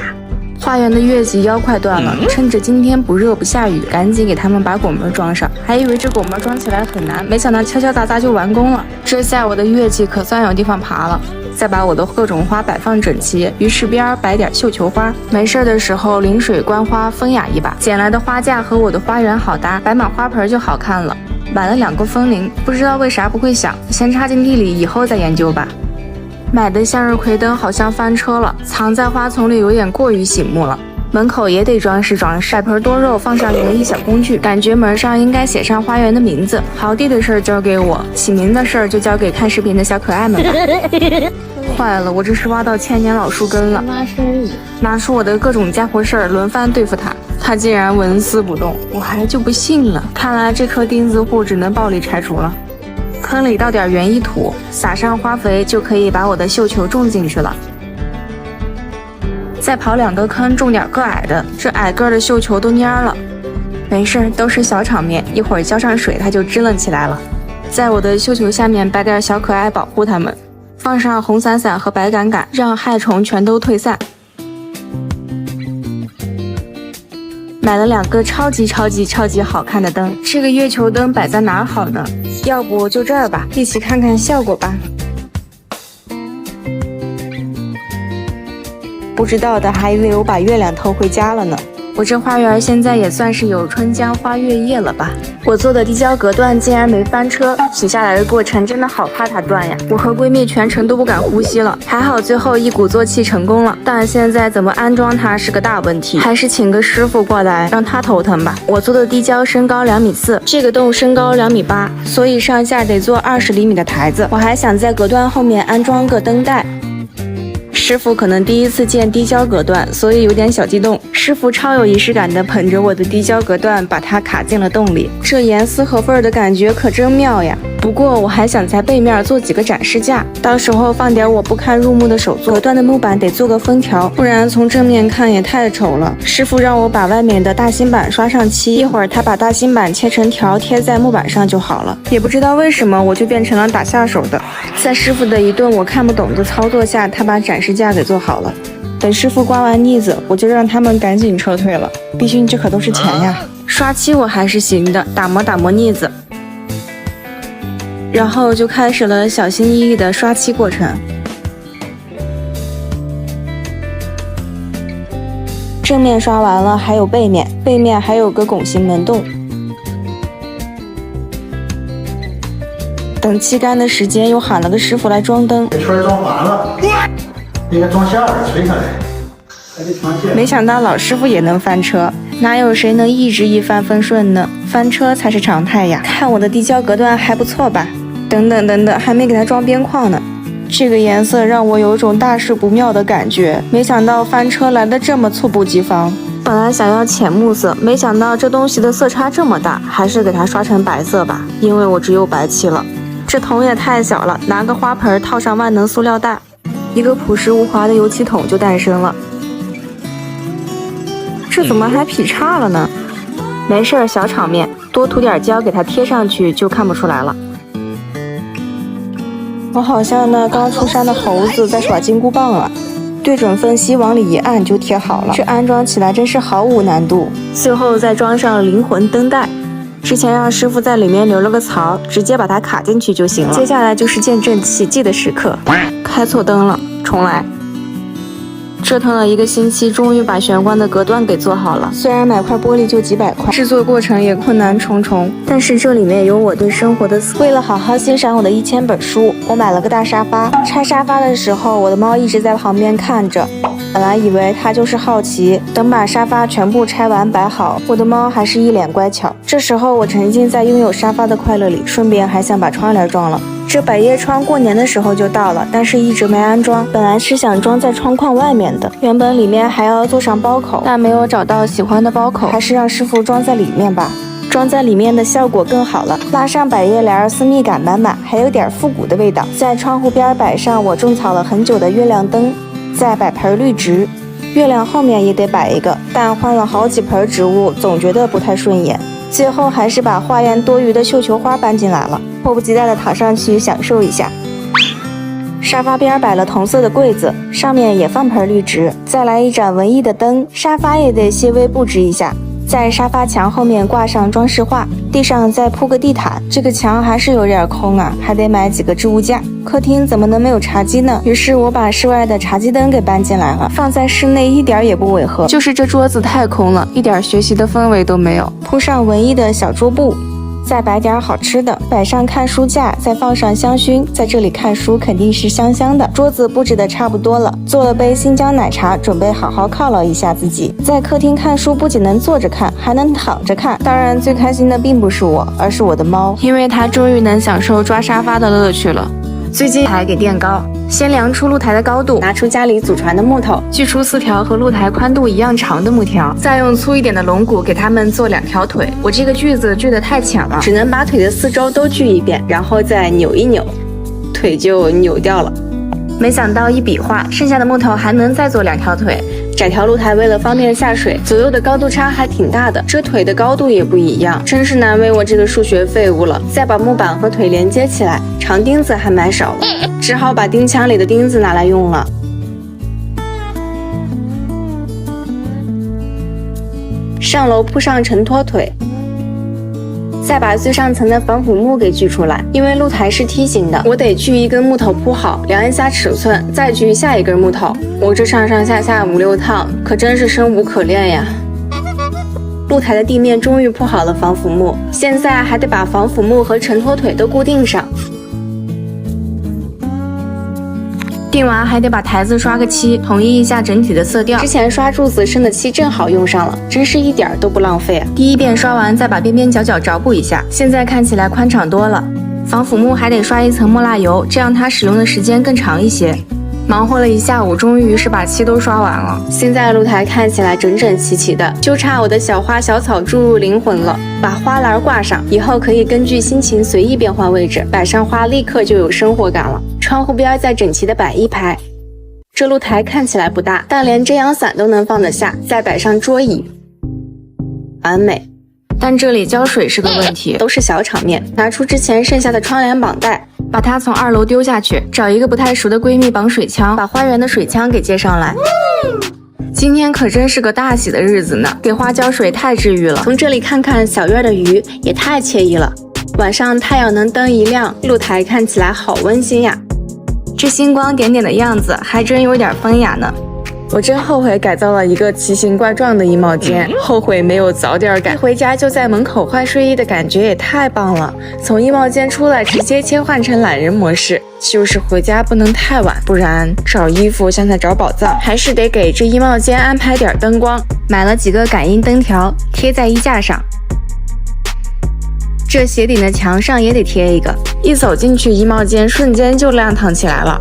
花园的月季腰快断了，趁着今天不热不下雨，赶紧给他们把拱门装上。还以为这拱门装起来很难，没想到敲敲打打就完工了。这下我的月季可算有地方爬了。再把我的各种花摆放整齐，鱼池边摆点绣球花，没事的时候淋水观花风雅一把。捡来的花架和我的花园好搭，摆满花盆就好看了。买了2个风铃，不知道为啥不会响，先插进地里，以后再研究吧。买的向日葵灯好像翻车了，藏在花丛里有点过于醒目了。门口也得装饰装饰，摆盆多肉，放上园艺小工具，感觉门上应该写上花园的名字。刨地的事儿交给我，起名的事儿就交给看视频的小可爱们吧。坏了，我这是挖到千年老树根了。妈生日，拿出我的各种家伙事儿，轮番对付他。他竟然纹丝不动，我还就不信了。看来这棵钉子户只能暴力拆除了。坑里倒点园艺土，撒上花肥，就可以把我的绣球种进去了。再刨2个坑，种点个矮的，这矮个的绣球都蔫了。没事，都是小场面，一会儿浇上水，它就支棱起来了。在我的绣球下面摆点小可爱保护它们，放上红伞伞和白杆杆，让害虫全都退散。买了2个超级好看的灯，这个月球灯摆在哪儿好呢？要不就这儿吧，一起看看效果吧。不知道的还以为我把月亮偷回家了呢。我这花园现在也算是有春江花月夜了吧？我做的地胶隔断竟然没翻车，取下来的过程真的好怕它断呀！我和闺蜜全程都不敢呼吸了，还好最后一鼓作气成功了。但现在怎么安装它是个大问题，还是请个师傅过来让他头疼吧。我做的地胶身高2.4米，这个洞身高2.8米，所以上下得做20厘米的台子。我还想在隔断后面安装个灯带。师傅可能第一次见地胶隔断，所以有点小激动。师傅超有仪式感的捧着我的地胶隔断，把它卡进了洞里。这严丝合缝的感觉可真妙呀！不过我还想在背面做几个展示架，到时候放点我不堪入目的手作。隔断的木板得做个封条，不然从正面看也太丑了。师傅让我把外面的大芯板刷上漆，一会儿他把大芯板切成条贴在木板上就好了。也不知道为什么我就变成了打下手的。在师傅的一顿我看不懂的操作下，他把展示架给做好了。等师傅刮完腻子，我就让他们赶紧撤退了，毕竟这可都是钱呀。刷漆我还是行的，打磨腻子。然后就开始了小心翼翼的刷漆过程。正面刷完了，还有背面，背面还有个拱形门洞。等漆干的时间，又喊了个师傅来装灯。这圈装完了，应该装下边垂下来，还得装线。没想到老师傅也能翻车，哪有谁能一直一帆风顺呢？翻车才是常态呀！看我的地胶隔断还不错吧？等等，还没给它装边框呢。这个颜色让我有种大事不妙的感觉，没想到翻车来得这么猝不及防。本来想要浅木色，没想到这东西的色差这么大，还是给它刷成白色吧，因为我只有白漆了。这桶也太小了，拿个花盆套上万能塑料袋，一个朴实无华的油漆桶就诞生了。这怎么还劈叉了呢？没事儿，小场面，多涂点胶给它贴上去就看不出来了。我好像那刚出山的猴子在耍金箍棒啊！对准分析往里一按就贴好了，这安装起来真是毫无难度。最后再装上灵魂灯带，之前让师傅在里面留了个槽，直接把它卡进去就行了。接下来就是见证奇迹的时刻，开错灯了，重来。折腾了1个星期，终于把玄关的隔断给做好了。虽然买块玻璃就几百块，制作过程也困难重重，但是这里面有我对生活的思考。为了好好欣赏我的1000本书，我买了个大沙发。拆沙发的时候，我的猫一直在旁边看着。本来以为它就是好奇，等把沙发全部拆完摆好，我的猫还是一脸乖巧。这时候我沉浸在拥有沙发的快乐里，顺便还想把窗帘装了。这百叶窗过年的时候就到了，但是一直没安装。本来是想装在窗框外面的，原本里面还要做上包口，但没有找到喜欢的包口，还是让师傅装在里面吧。装在里面的效果更好了，拉上百叶帘，私密感满满，还有点复古的味道。在窗户边摆上我种草了很久的月亮灯，再摆盆绿植。月亮后面也得摆一个，但换了好几盆植物，总觉得不太顺眼。最后还是把花园多余的绣球花搬进来了，迫不及待地躺上去享受一下。沙发边摆了同色的柜子，上面也放盆绿植，再来一盏文艺的灯，沙发也得些微布置一下。在沙发墙后面挂上装饰画，地上再铺个地毯。这个墙还是有点空啊，还得买几个置物架。客厅怎么能没有茶几呢？于是我把室外的茶几灯给搬进来了，放在室内一点也不违和。就是这桌子太空了，一点学习的氛围都没有。铺上文艺的小桌布，再摆点好吃的，摆上看书架，再放上香薰，在这里看书肯定是香香的。桌子布置的差不多了，做了杯新疆奶茶，准备好好犒劳一下自己。在客厅看书不仅能坐着看，还能躺着看。当然最开心的并不是我，而是我的猫，因为它终于能享受抓沙发的乐趣了。最近台给垫高，先量出露台的高度，拿出家里祖传的木头，锯出4条和露台宽度一样长的木条，再用粗一点的龙骨给它们做2条腿。我这个锯子锯得太浅了，只能把腿的4周都锯一遍，然后再扭一扭，腿就扭掉了。没想到一比划，剩下的木头还能再做2条腿。窄条露台为了方便下水，左右的高度差还挺大的，这腿的高度也不一样，真是难为我这个数学废物了。再把木板和腿连接起来，长钉子还买少了，只好把钉枪里的钉子拿来用了。上楼铺上承托腿，再把最上层的防腐木给锯出来。因为露台是梯形的，我得锯一根木头铺好，量一下尺寸，再锯下一根木头。我这上上下下5、6趟，可真是生无可恋呀。露台的地面终于铺好了防腐木，现在还得把防腐木和承托腿都固定上。定完还得把台子刷个漆，统一一下整体的色调。之前刷柱子剩的漆正好用上了，真是一点都不浪费啊！第一遍刷完，再把边边角角找补一下，现在看起来宽敞多了。防腐木还得刷一层墨蜡油，这样它使用的时间更长一些。忙活了一下午，终于是把漆都刷完了。现在露台看起来整整齐齐的，就差我的小花小草注入灵魂了。把花篮挂上，以后可以根据心情随意变换位置，摆上花立刻就有生活感了。窗户边再整齐的摆一排。这露台看起来不大，但连遮阳伞都能放得下，再摆上桌椅，完美。但这里浇水是个问题，都是小场面。拿出之前剩下的窗帘绑带，把它从2楼丢下去，找一个不太熟的闺蜜绑水枪，把花园的水枪给接上来。今天可真是个大喜的日子呢，给花浇水太治愈了。从这里看看小院的鱼也太惬意了，晚上太阳能灯一亮，露台看起来好温馨呀。这星光点点的样子还真有点风雅呢。我真后悔改造了一个奇形怪状的衣帽间，后悔没有早点改。回家就在门口换睡衣的感觉也太棒了。从衣帽间出来直接切换成懒人模式，就是回家不能太晚，不然找衣服像在找宝藏。还是得给这衣帽间安排点灯光，买了几个感应灯条贴在衣架上。这鞋顶的墙上也得贴一个，一走进去衣帽间瞬间就亮堂起来了。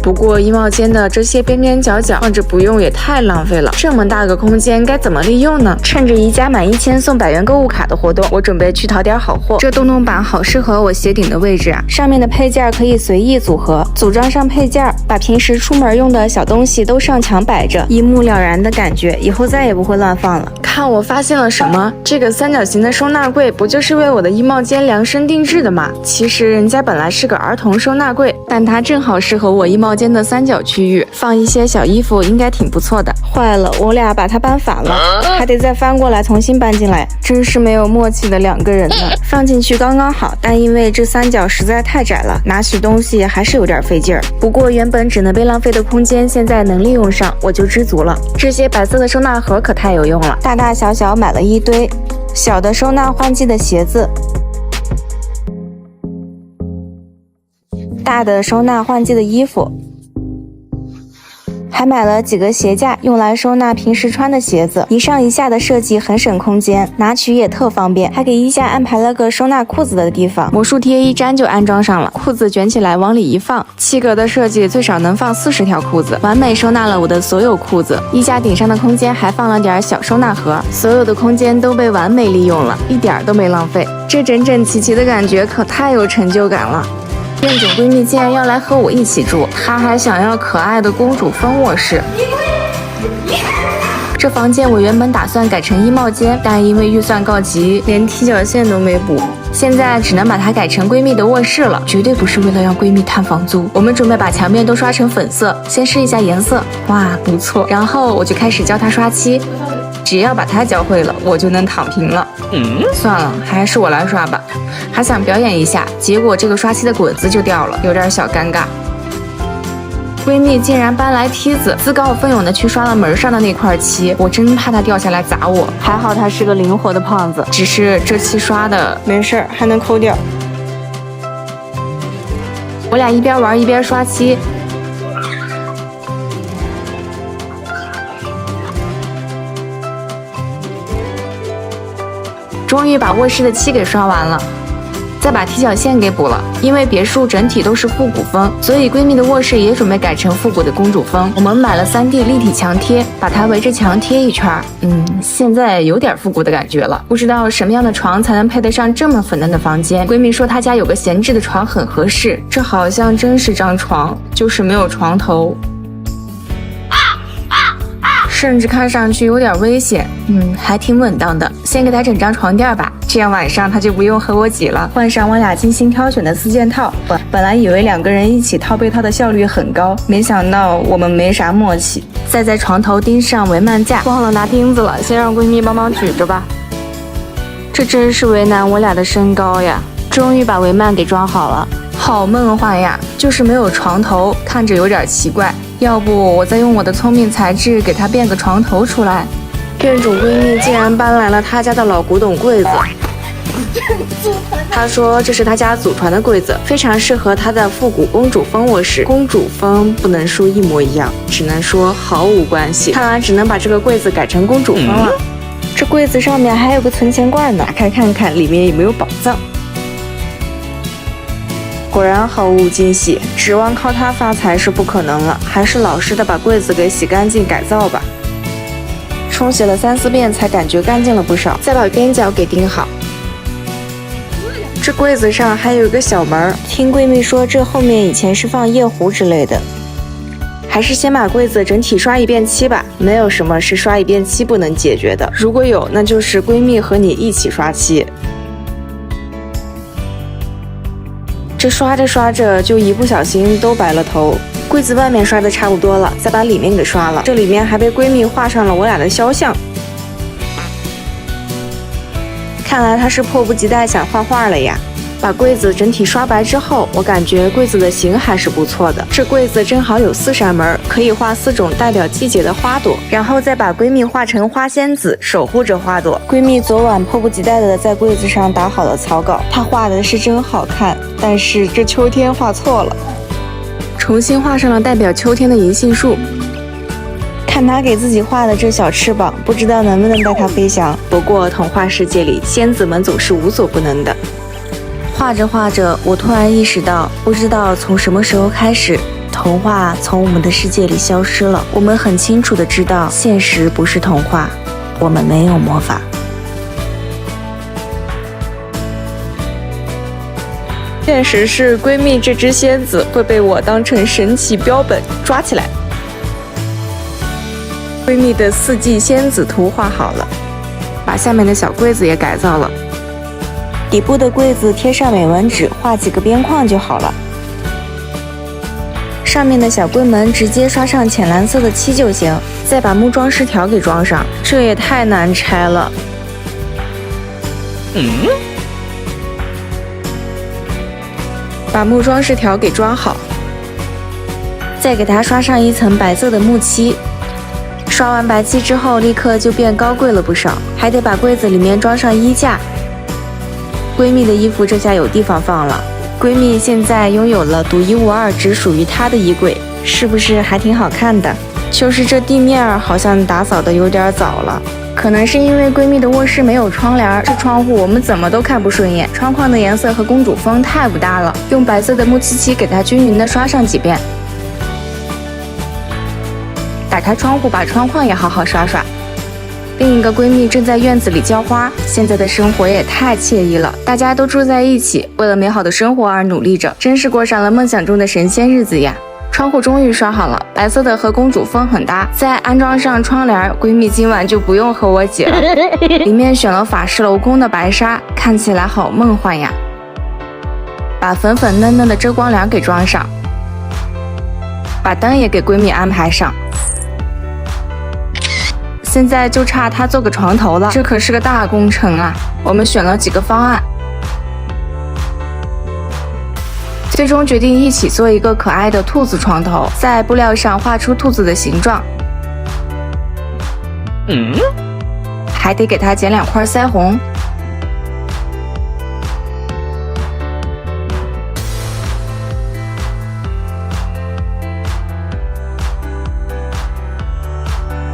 不过衣帽间的这些边边角角放着不用也太浪费了，这么大个空间该怎么利用呢？趁着宜家满1000送100元购物卡的活动，我准备去淘点好货。这洞洞板好适合我鞋顶的位置啊，上面的配件可以随意组合，组装上配件，把平时出门用的小东西都上墙摆着，一目了然的感觉，以后再也不会乱放了。看我发现了什么？这个三角形的收纳柜不就是为我的衣帽间量身定制的吗？其实人家本来是个儿童收纳柜，但它正好适合我衣帽间的三角区域，放一些小衣服应该挺不错的。坏了，我俩把它搬反了，还得再翻过来重新搬进来，真是没有默契的2个人呢。放进去刚刚好，但因为这三角实在太窄了，拿起东西还是有点费劲儿。不过原本只能被浪费的空间，现在能利用上，我就知足了。这些白色的收纳盒可太有用了，大大小小买了一堆，小的收纳换季的鞋子，大的收纳换季的衣服，还买了几个鞋架，用来收纳平时穿的鞋子，一上一下的设计很省空间，拿取也特方便。还给衣架安排了个收纳裤子的地方，魔术贴一粘就安装上了，裤子卷起来往里一放，7格的设计最少能放40条裤子，完美收纳了我的所有裤子。衣架顶上的空间还放了点小收纳盒，所有的空间都被完美利用了，一点都没浪费。这整整齐齐的感觉可太有成就感了。燕总闺蜜竟然要来和我一起住，她还想要可爱的公主风卧室。这房间我原本打算改成衣帽间，但因为预算告急，连踢脚线都没补，现在只能把它改成闺蜜的卧室了。绝对不是为了让闺蜜摊房租。我们准备把墙面都刷成粉色，先试一下颜色，哇，不错。然后我就开始教她刷漆，只要把它教会了，我就能躺平了。算了，还是我来刷吧。还想表演一下，结果这个刷漆的滚子就掉了，有点小尴尬。闺蜜竟然搬来梯子，自告奋勇的去刷了门上的那块漆，我真怕她掉下来砸我。还好她是个灵活的胖子，只是这漆刷的没事儿，还能抠掉。我俩一边玩一边刷漆。终于把卧室的漆给刷完了，再把踢脚线给补了。因为别墅整体都是复古风，所以闺蜜的卧室也准备改成复古的公主风。我们买了3D 立体墙贴，把它围着墙贴一圈。现在有点复古的感觉了。不知道什么样的床才能配得上这么粉嫩的房间。闺蜜说她家有个闲置的床很合适，这好像真是张床，就是没有床头。甚至看上去有点危险，还挺稳当的。先给他整张床垫吧，这样晚上他就不用和我挤了。换上我俩精心挑选的4件套，本来以为2个人一起套被套的效率很高，没想到我们没啥默契。再在床头钉上帷幔架，忘了拿钉子了，先让闺蜜帮忙举着吧。这真是为难我俩的身高呀！终于把帷幔给装好了，好梦幻呀，就是没有床头，看着有点奇怪。要不我再用我的聪明才智给她变个床头出来。怨种闺蜜竟然搬来了她家的老古董柜子。她说这是她家祖传的柜子，非常适合她的复古公主风卧室。公主风不能说一模一样，只能说毫无关系。看来只能把这个柜子改成公主风了。这柜子上面还有个存钱罐呢，打开看看里面有没有宝藏。果然毫无惊喜，指望靠它发财是不可能了，还是老实的把柜子给洗干净改造吧。冲洗了3、4遍才感觉干净了不少，再把边角给钉好。这柜子上还有一个小门，听闺蜜说这后面以前是放夜壶之类的。还是先把柜子整体刷一遍漆吧，没有什么是刷一遍漆不能解决的，如果有，那就是闺蜜和你一起刷漆。这刷着刷着就一不小心都白了头。柜子外面刷的差不多了，再把里面给刷了。这里面还被闺蜜画上了我俩的肖像，看来她是迫不及待想画画了呀。把柜子整体刷白之后，我感觉柜子的型还是不错的。这柜子正好有4扇门，可以画4种代表季节的花朵，然后再把闺蜜画成花仙子，守护着花朵。闺蜜昨晚迫不及待的在柜子上打好了草稿，她画的是真好看，但是这秋天画错了，重新画上了代表秋天的银杏树。看她给自己画的这小翅膀，不知道能不能带它飞翔。不过童话世界里，仙子们总是无所不能的。画着画着，我突然意识到，不知道从什么时候开始，童话从我们的世界里消失了。我们很清楚的知道，现实不是童话，我们没有魔法。现实是闺蜜这只仙子会被我当成神奇标本抓起来。闺蜜的4季仙子图画好了，把下面的小柜子也改造了。底部的柜子贴上美纹纸，画几个边框就好了。上面的小柜门直接刷上浅蓝色的漆就行，再把木装饰条给装上，这也太难拆了。把木装饰条给装好，再给它刷上一层白色的木漆。刷完白漆之后，立刻就变高贵了不少，还得把柜子里面装上衣架。闺蜜的衣服这下有地方放了，闺蜜现在拥有了独一无二只属于她的衣柜，是不是还挺好看的？就是这地面好像打扫的有点早了，可能是因为闺蜜的卧室没有窗帘，这窗户我们怎么都看不顺眼，窗框的颜色和公主风太不搭了，用白色的木漆给它均匀的刷上几遍。打开窗户，把窗框也好好刷刷。另一个闺蜜正在院子里浇花，现在的生活也太惬意了，大家都住在一起，为了美好的生活而努力着，真是过上了梦想中的神仙日子呀。窗户终于刷好了，白色的和公主风很搭，再安装上窗帘，闺蜜今晚就不用和我挤了。里面选了法式镂空的白纱，看起来好梦幻呀。把粉粉嫩嫩的遮光帘给装上，把灯也给闺蜜安排上。现在就差她做个床头了，这可是个大工程啊！我们选了几个方案，最终决定一起做一个可爱的兔子床头，在布料上画出兔子的形状。还得给它剪2块腮红。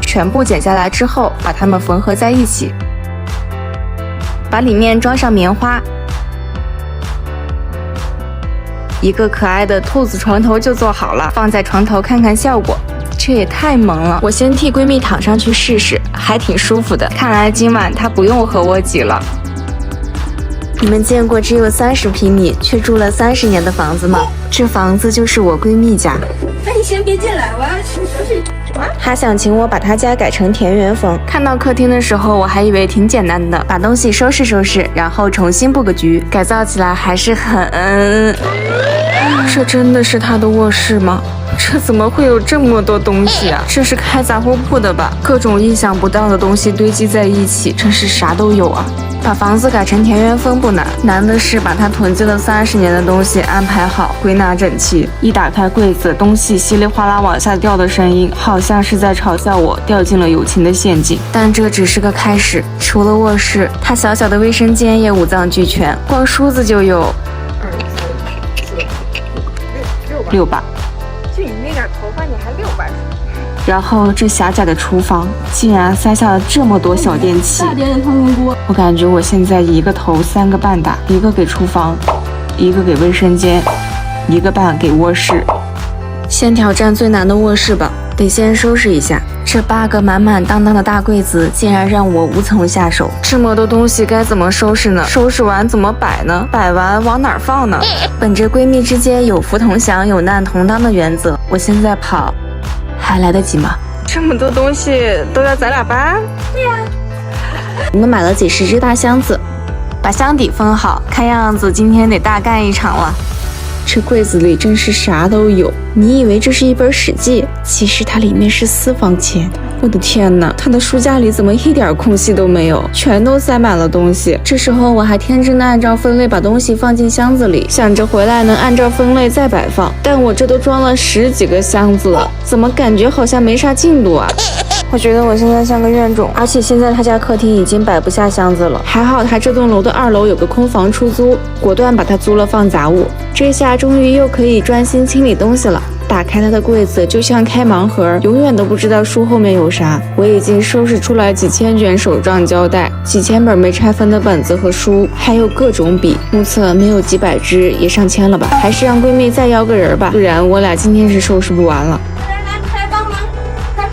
全部剪下来之后，把它们缝合在一起，把里面装上棉花，一个可爱的兔子床头就做好了，放在床头看看效果。这也太萌了！我先替闺蜜躺上去试试，还挺舒服的。看来今晚她不用和我挤了。你们见过只有30平米却住了30年的房子吗？这房子就是我闺蜜家。那你先别进来，我要去收拾。她想请我把她家改成田园风。看到客厅的时候，我还以为挺简单的，把东西收拾收拾，然后重新布个局，改造起来还是很……这真的是她的卧室吗？这怎么会有这么多东西啊？这是开杂货铺的吧？各种意想不到的东西堆积在一起，真是啥都有啊！把房子改成田园风不难，难的是把它囤积了30年的东西安排好，归纳整齐。一打开柜子，东西稀里哗啦往下掉的声音，好像是在嘲笑我掉进了友情的陷阱。但这只是个开始，除了卧室，它小小的卫生间也五脏俱全，光梳子就有6把。就你那点头发，你还6把。然后这狭窄的厨房竟然塞下了这么多小电器，大点的汤圆锅。我感觉我现在一个头3个半大，一个给厨房，一个给卫生间，一个半给卧室。先挑战最难的卧室吧，得先收拾一下。这8个满满当当的大柜子竟然让我无从下手，这么多东西该怎么收拾呢？收拾完怎么摆呢？摆完往哪儿放呢？本着闺蜜之间有福同享有难同当的原则，我现在跑还来得及吗？这么多东西都要咱俩搬？对呀。我们买了几十只大箱子，把箱底封好，看样子今天得大干一场了。这柜子里真是啥都有，你以为这是一本史记，其实它里面是私房钱。我的天哪，他的书架里怎么一点空隙都没有，全都塞满了东西。这时候我还天真的按照分类把东西放进箱子里，想着回来能按照分类再摆放，但我这都装了10几个箱子了，怎么感觉好像没啥进度啊？我觉得我现在像个怨种，而且现在他家客厅已经摆不下箱子了。还好他这栋楼的2楼有个空房出租，果断把它租了放杂物。这下终于又可以专心清理东西了。打开他的柜子就像开盲盒，永远都不知道书后面有啥。我已经收拾出来几千卷手账胶带，几千本没拆分的本子和书，还有各种笔，目测没有几百支，也上千了吧。还是让闺蜜再邀个人吧，不然我俩今天是收拾不完了。来帮忙，快！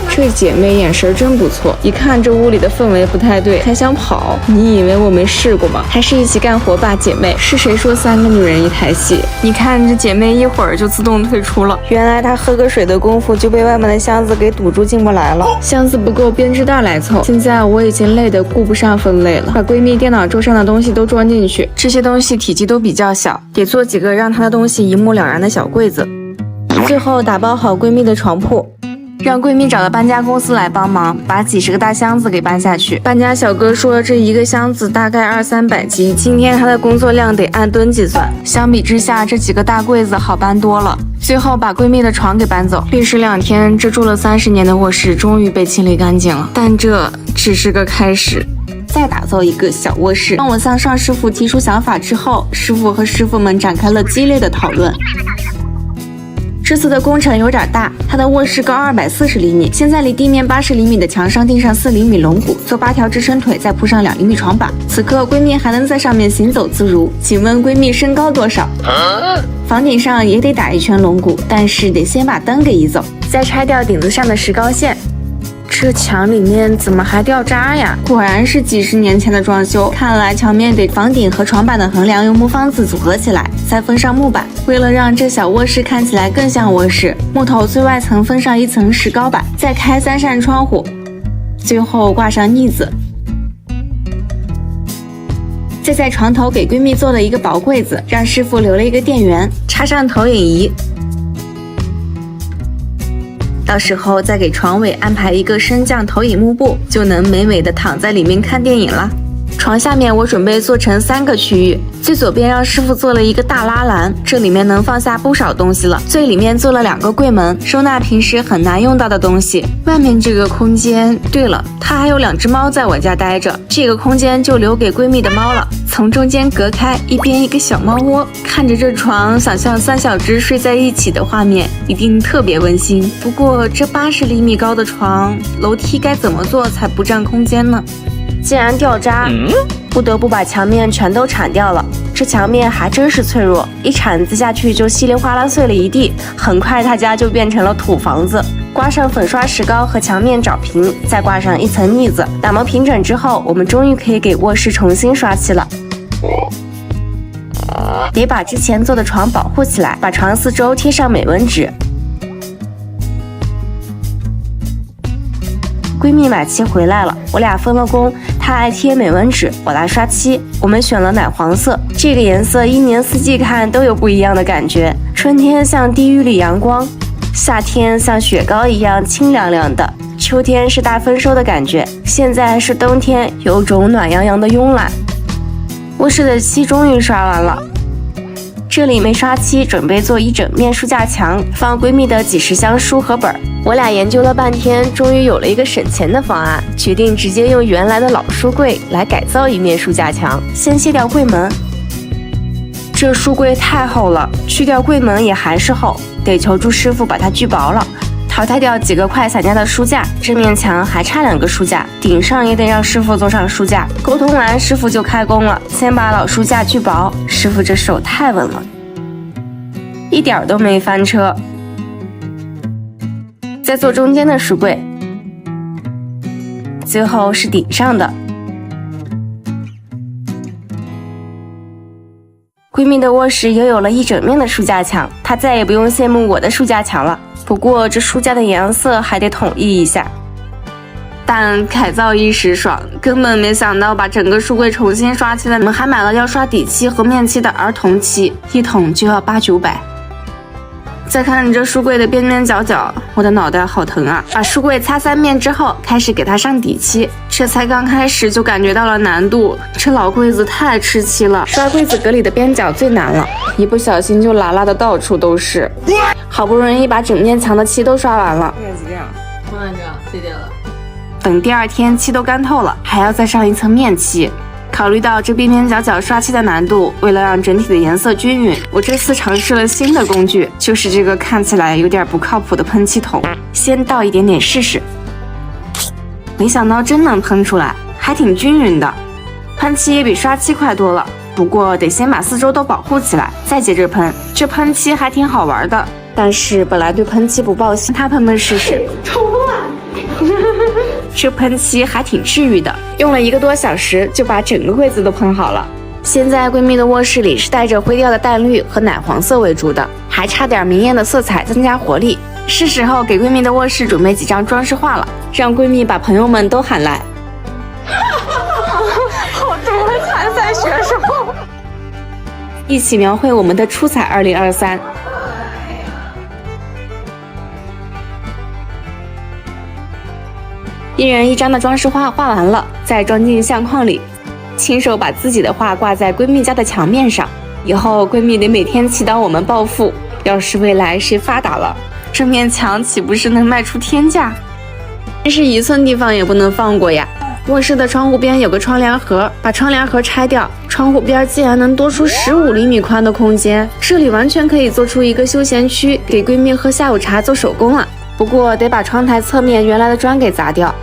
这姐妹眼神真不错，一看这屋里的氛围不太对，还想跑。你以为我没试过吗？还是一起干活吧，姐妹。是谁说3个女人一台戏？你看这姐妹一会儿就自动退出了。原来她喝个水的功夫就被外面的箱子给堵住进不来了。箱子不够编织袋来凑。现在我已经累得顾不上分类了，把闺蜜电脑桌上的东西都装进去。这些东西体积都比较小，得做几个让她的东西一目了然的小柜子。最后打包好闺蜜的床铺。让闺蜜找了搬家公司来帮忙，把几十个大箱子给搬下去。搬家小哥说这一个箱子大概200-300斤，今天他的工作量得按吨计算。相比之下，这几个大柜子好搬多了。最后把闺蜜的床给搬走。历时2天，这住了30年的卧室终于被清理干净了。但这只是个开始。再打造一个小卧室。当我向尚师傅提出想法之后，师傅和师傅们展开了激烈的讨论。这次的工程有点大，它的卧室高240厘米，现在离地面80厘米的墙上钉上4厘米龙骨，做8条支撑腿，再铺上2厘米床板。此刻闺蜜还能在上面行走自如。请问闺蜜身高多少？房顶上也得打一圈龙骨，但是得先把灯给移走，再拆掉顶子上的石膏线。这墙里面怎么还掉渣呀？果然是几十年前的装修，看来墙面得房顶和床板的横梁用木方子组合起来，再封上木板。为了让这小卧室看起来更像卧室，木头最外层封上一层石膏板，再开3扇窗户，最后挂上腻子。再在床头给闺蜜做了一个薄柜子，让师傅留了一个电源，插上投影仪。到时候再给床尾安排一个升降投影幕布，就能美美的躺在里面看电影了。床下面我准备做成3个区域，最左边让师傅做了一个大拉篮，这里面能放下不少东西了。最里面做了2个柜门，收纳平时很难用到的东西。外面这个空间，对了，它还有2只猫在我家待着，这个空间就留给闺蜜的猫了。从中间隔开，一边一个小猫窝，看着这床，想象3小只睡在一起的画面，一定特别温馨。不过这80厘米高的床，楼梯该怎么做才不占空间呢？既然掉渣，不得不把墙面全都铲掉了。这墙面还真是脆弱，一铲子下去就稀里哗啦碎了一地，很快他家就变成了土房子。刮上粉刷石膏和墙面找平，再挂上一层腻子，打磨平整之后，我们终于可以给卧室重新刷漆了。得把之前做的床保护起来，把床四周贴上美纹纸。闺蜜买漆回来了，我俩分了工，她爱贴美纹纸，我来刷漆。我们选了奶黄色，这个颜色一年四季看都有不一样的感觉。春天像地狱里阳光，夏天像雪糕一样清凉凉的，秋天是大丰收的感觉，现在是冬天，有种暖洋洋的慵懒。卧室的漆终于刷完了，这里没刷漆，准备做一整面书架墙，放闺蜜的几十箱书和本。我俩研究了半天，终于有了一个省钱的方案，决定直接用原来的老书柜来改造一面书架墙。先卸掉柜门，这书柜太厚了，去掉柜门也还是厚，得求助师傅把它锯薄了。淘汰掉几个快散架的书架，这面墙还差2个书架，顶上也得让师傅做上书架。沟通完，师傅就开工了，先把老书架锯薄。师傅这手太稳了，一点都没翻车。再做中间的书柜，最后是顶上的。闺蜜的卧室也有了一整面的书架墙，她再也不用羡慕我的书架墙了。不过这书架的颜色还得统一一下。但改造一时爽，根本没想到把整个书柜重新刷漆了。我们还买了要刷底漆和面漆的儿童漆，一桶就要800-900。再看这书柜的边边角角，我的脑袋好疼啊！把书柜擦3遍之后，开始给它上底漆。这才刚开始就感觉到了难度，这老柜子太吃漆了。刷柜子格里的边角最难了，一不小心就拉的到处都是。好不容易把整面墙的漆都刷完了，几点了？等第2天漆都干透了，还要再上一层面漆。考虑到这边边角角刷漆的难度，为了让整体的颜色均匀，我这次尝试了新的工具，就是这个看起来有点不靠谱的喷漆筒。先倒一点点试试，没想到真能喷出来，还挺均匀的。喷漆也比刷漆快多了，不过得先把四周都保护起来，再接着喷。这喷漆还挺好玩的，但是本来对喷漆不抱心，他喷试试。这喷漆还挺治愈的，用了1个多小时就把整个柜子都喷好了。现在闺蜜的卧室里是带着灰调的淡绿和奶黄色为主的，还差点明艳的色彩增加活力。是时候给闺蜜的卧室准备几张装饰画了，让闺蜜把朋友们都喊来。好多参赛选手，一起描绘我们的出彩2023。一人一张的装饰画画完了，再装进相框里，亲手把自己的画挂在闺蜜家的墙面上。以后闺蜜得每天祈祷我们暴富，要是未来谁发达了，这面墙岂不是能卖出天价？真是1寸地方也不能放过呀！卧室的窗户边有个窗帘盒，把窗帘盒拆掉，窗户边竟然能多出15厘米宽的空间，这里完全可以做出一个休闲区，给闺蜜喝下午茶做手工了。不过得把窗台侧面原来的砖给砸掉，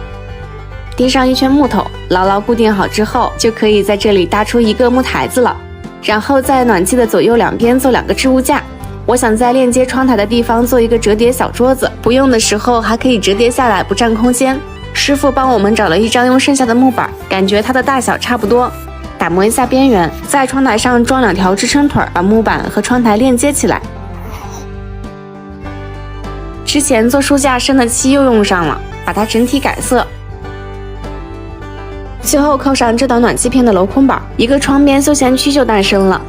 钉上一圈木头，牢牢固定好之后，就可以在这里搭出一个木台子了。然后在暖气的左右两边做2个置物架。我想在链接窗台的地方做一个折叠小桌子，不用的时候还可以折叠下来，不占空间。师傅帮我们找了一张用剩下的木板，感觉它的大小差不多，打磨一下边缘，在窗台上装2条支撑腿，把木板和窗台链接起来。之前做书架生的漆又用上了，把它整体改色。最后扣上这道暖气片的镂空板，一个窗边休闲区就诞生了。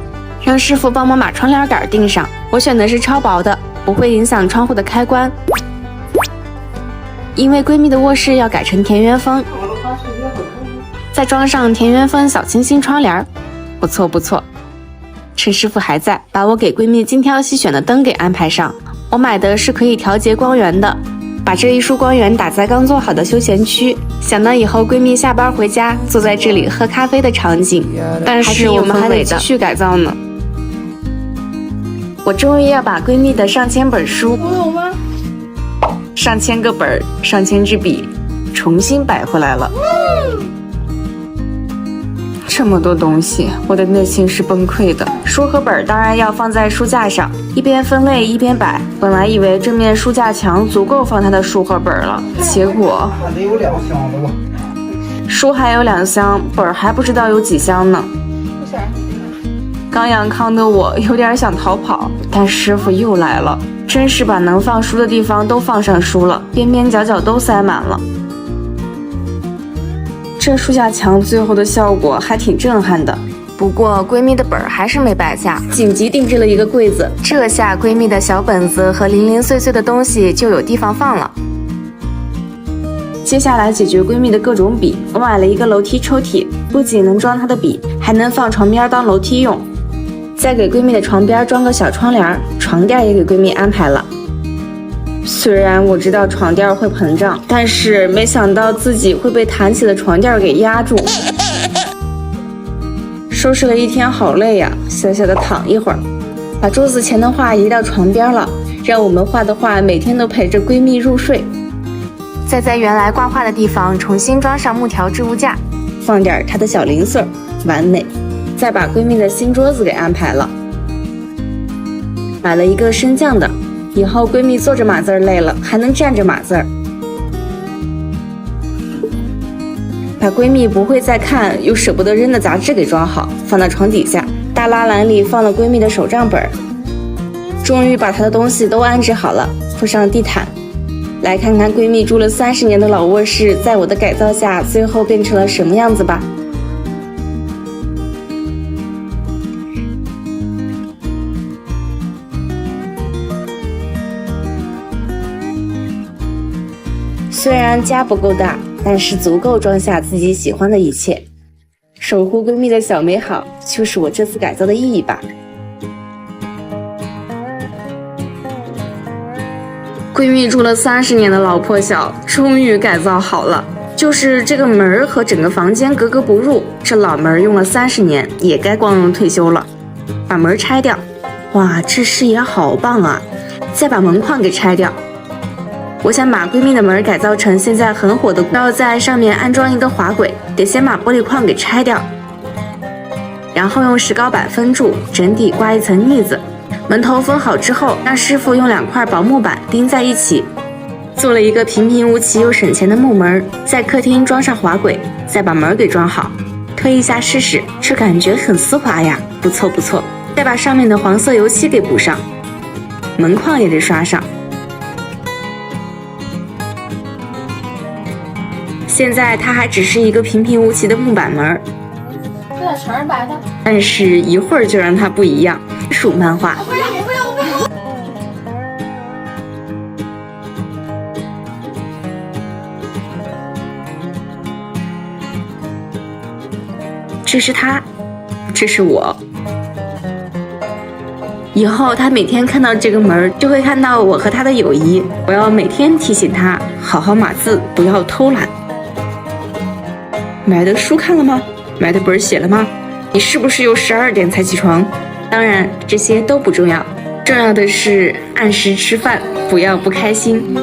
让师傅帮忙把窗帘杆钉上，我选的是超薄的，不会影响窗户的开关。因为闺蜜的卧室要改成田园风，再装上田园风小清新窗帘，不错不错。趁师傅还在，把我给闺蜜精挑细选的灯给安排上。我买的是可以调节光源的，把这一束光源打在刚做好的休闲区，想到以后闺蜜下班回家坐在这里喝咖啡的场景。但是我们还得继续改造呢。我终于要把闺蜜的上千本书，上千个本，上千支笔重新摆回来了。这么多东西，我的内心是崩溃的。书和本当然要放在书架上，一边分类一边摆。本来以为正面书架墙足够放他的书和本了，结果得有2箱子吧。书还有2箱，本还不知道有几箱呢。刚阳康的我有点想逃跑，但师傅又来了，真是把能放书的地方都放上书了，边边角角都塞满了。这书架墙最后的效果还挺震撼的。不过闺蜜的本还是没摆下，紧急定制了一个柜子，这下闺蜜的小本子和零零碎碎的东西就有地方放了。接下来解决闺蜜的各种笔，我买了一个楼梯抽屉，不仅能装她的笔，还能放床边当楼梯用。再给闺蜜的床边装个小窗帘，床垫也给闺蜜安排了。虽然我知道床垫会膨胀，但是没想到自己会被弹起的床垫给压住。收拾了一天好累呀，小小的躺一会儿，把桌子前的画移到床边了，让我们画的画每天都陪着闺蜜入睡。再在原来挂画的地方重新装上木条置物架，放点她的小零碎，完美。再把闺蜜的新桌子给安排了，买了一个升降的，以后闺蜜坐着码字累了还能站着码字。把闺蜜不会再看又舍不得扔的杂志给装好，放到床底下。大拉篮里放了闺蜜的手账本，终于把她的东西都安置好了，铺上地毯。来看看闺蜜住了30年的老卧室，在我的改造下最后变成了什么样子吧。虽然家不够大，但是足够装下自己喜欢的一切。守护闺蜜的小美好，就是我这次改造的意义吧。闺蜜住了30年的老破小，终于改造好了。就是这个门和整个房间格格不入，这老门用了30年，也该光荣退休了。把门拆掉，哇，这视野好棒啊！再把门框给拆掉。我想把闺蜜的门改造成现在很火的，要在上面安装一个滑轨，得先把玻璃框给拆掉，然后用石膏板封住，整体刮一层腻子。门头封好之后，让师傅用2块薄木板钉在一起，做了一个平平无奇又省钱的木门。在客厅装上滑轨，再把门给装好，推一下试试，这感觉很丝滑呀，不错不错。再把上面的黄色油漆给补上，门框也得刷上。现在它还只是一个平平无奇的木板门，这俩全是白的，但是一会儿就让它不一样。属漫画，这是他，这是我。以后他每天看到这个门，就会看到我和他的友谊。我要每天提醒他，好好码字，不要偷懒。买的书看了吗？买的本写了吗？你是不是又12点才起床？当然，这些都不重要，重要的是按时吃饭，不要不开心。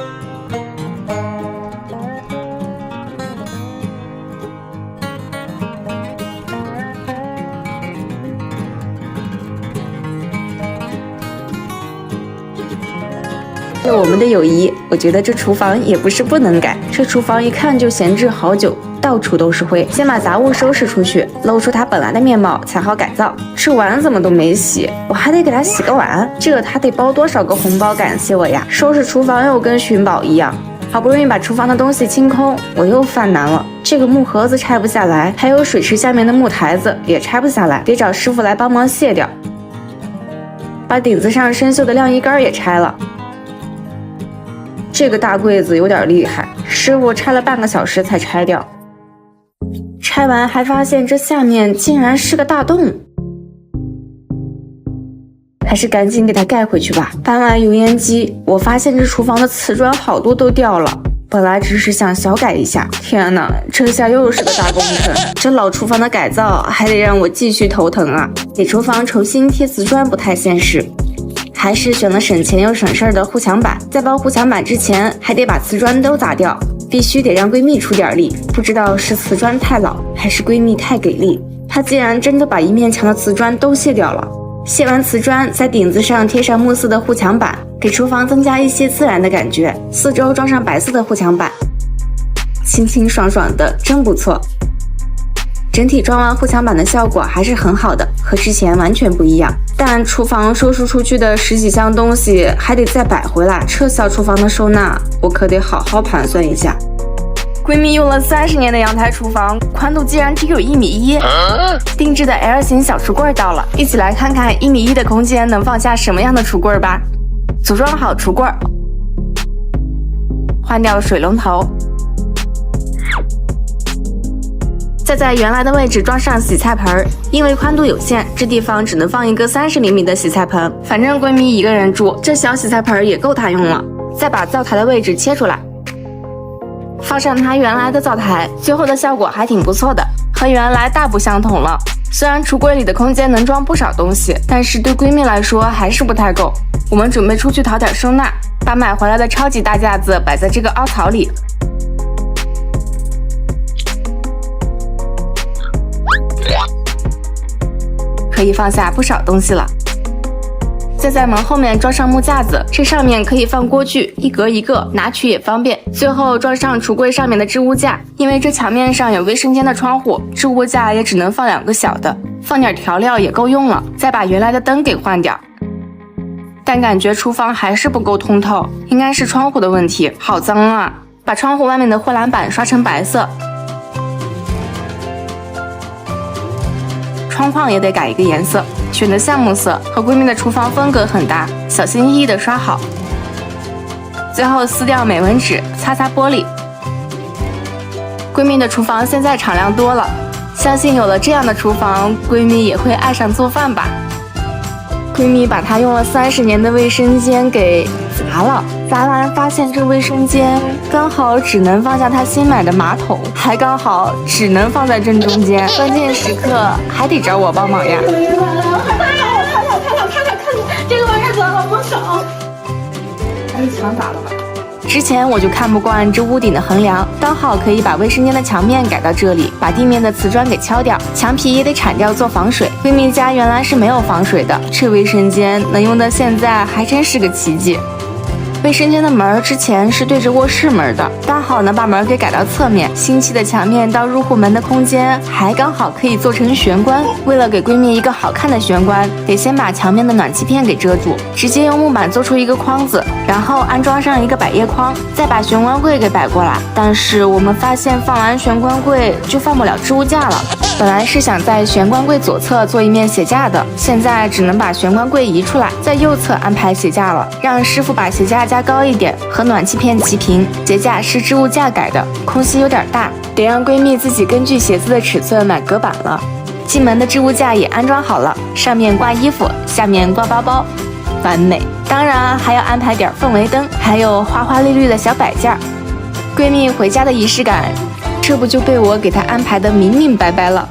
为了我们的友谊，我觉得这厨房也不是不能改。这厨房一看就闲置好久，到处都是灰。先把杂物收拾出去，露出它本来的面貌，才好改造。这碗怎么都没洗，我还得给它洗个碗。这他得包多少个红包感谢我呀？收拾厨房又跟寻宝一样。好不容易把厨房的东西清空，我又犯难了。这个木盒子拆不下来，还有水池下面的木台子也拆不下来，得找师傅来帮忙卸掉。把顶子上生锈的晾衣杆也拆了。这个大柜子有点厉害，师傅拆了半个小时才拆掉。拆完还发现这下面竟然是个大洞，还是赶紧给它盖回去吧。搬完油烟机，我发现这厨房的瓷砖好多都掉了。本来只是想小改一下，天哪，这下又是个大工程。这老厨房的改造还得让我继续头疼啊！给厨房重新贴瓷砖不太现实，还是选了省钱又省事儿的护墙板。在包护墙板之前，还得把瓷砖都砸掉，必须得让闺蜜出点力。不知道是瓷砖太老，还是闺蜜太给力。她竟然真的把一面墙的瓷砖都卸掉了。卸完瓷砖，在顶子上贴上木色的护墙板，给厨房增加一些自然的感觉。四周装上白色的护墙板，清清爽爽的，真不错。整体装完护墙板的效果还是很好的，和之前完全不一样。但厨房收拾出去的10几箱东西还得再摆回来，这小厨房的收纳，我可得好好盘算一下。闺蜜用了30年的阳台厨房，宽度竟然只有1.1米，定制的 L 型小橱柜到了，一起来看看1.1米的空间能放下什么样的橱柜吧。组装好橱柜，换掉水龙头，再在原来的位置装上洗菜盆，因为宽度有限，这地方只能放一个30厘米的洗菜盆。反正闺蜜一个人住，这小洗菜盆也够她用了。再把灶台的位置切出来，放上它原来的灶台，最后的效果还挺不错的，和原来大不相同了。虽然橱柜里的空间能装不少东西，但是对闺蜜来说还是不太够。我们准备出去淘点收纳，把买回来的超级大架子摆在这个凹槽里。可以放下不少东西了。再在门后面装上木架子，这上面可以放锅具，一格一个，拿取也方便。最后装上橱柜上面的置物架，因为这墙面上有卫生间的窗户，置物架也只能放2个小的，放点调料也够用了。再把原来的灯给换掉。但感觉厨房还是不够通透，应该是窗户的问题，好脏啊！把窗户外面的护栏板刷成白色，窗框也得改一个颜色，选的橡木色，和闺蜜的厨房风格很搭，小心翼翼的刷好。最后撕掉美纹纸，擦擦玻璃。闺蜜的厨房现在敞亮多了，相信有了这样的厨房，闺蜜也会爱上做饭吧。闺蜜把她用了30年的卫生间给砸了，砸完发现这卫生间刚好只能放下她新买的马桶，还刚好只能放在正中间，关键时刻还得找我帮忙呀。这个位置好不少。这墙砸了吧？之前我就看不惯这屋顶的横梁，刚好可以把卫生间的墙面改到这里，把地面的瓷砖给敲掉，墙皮也得铲掉做防水。闺蜜家原来是没有防水的，这卫生间能用到现在还真是个奇迹。卫生间的门之前是对着卧室门的，刚好能把门给改到侧面，新砌的墙面到入户门的空间还刚好可以做成玄关。为了给闺蜜一个好看的玄关，得先把墙面的暖气片给遮住，直接用木板做出一个框子，然后安装上一个百叶框，再把玄关柜给摆过来。但是我们发现放完玄关柜就放不了置物架了。本来是想在玄关柜左侧做一面鞋架的，现在只能把玄关柜移出来，在右侧安排鞋架了，让师傅把鞋架加高一点，和暖气片齐平。鞋架是置物架改的，空隙有点大，得让闺蜜自己根据鞋子的尺寸买隔板了。进门的置物架也安装好了，上面挂衣服，下面挂包包，完美。当然还要安排点氛围灯，还有花花绿绿的小摆件。闺蜜回家的仪式感，这不就被我给她安排的明明白白了。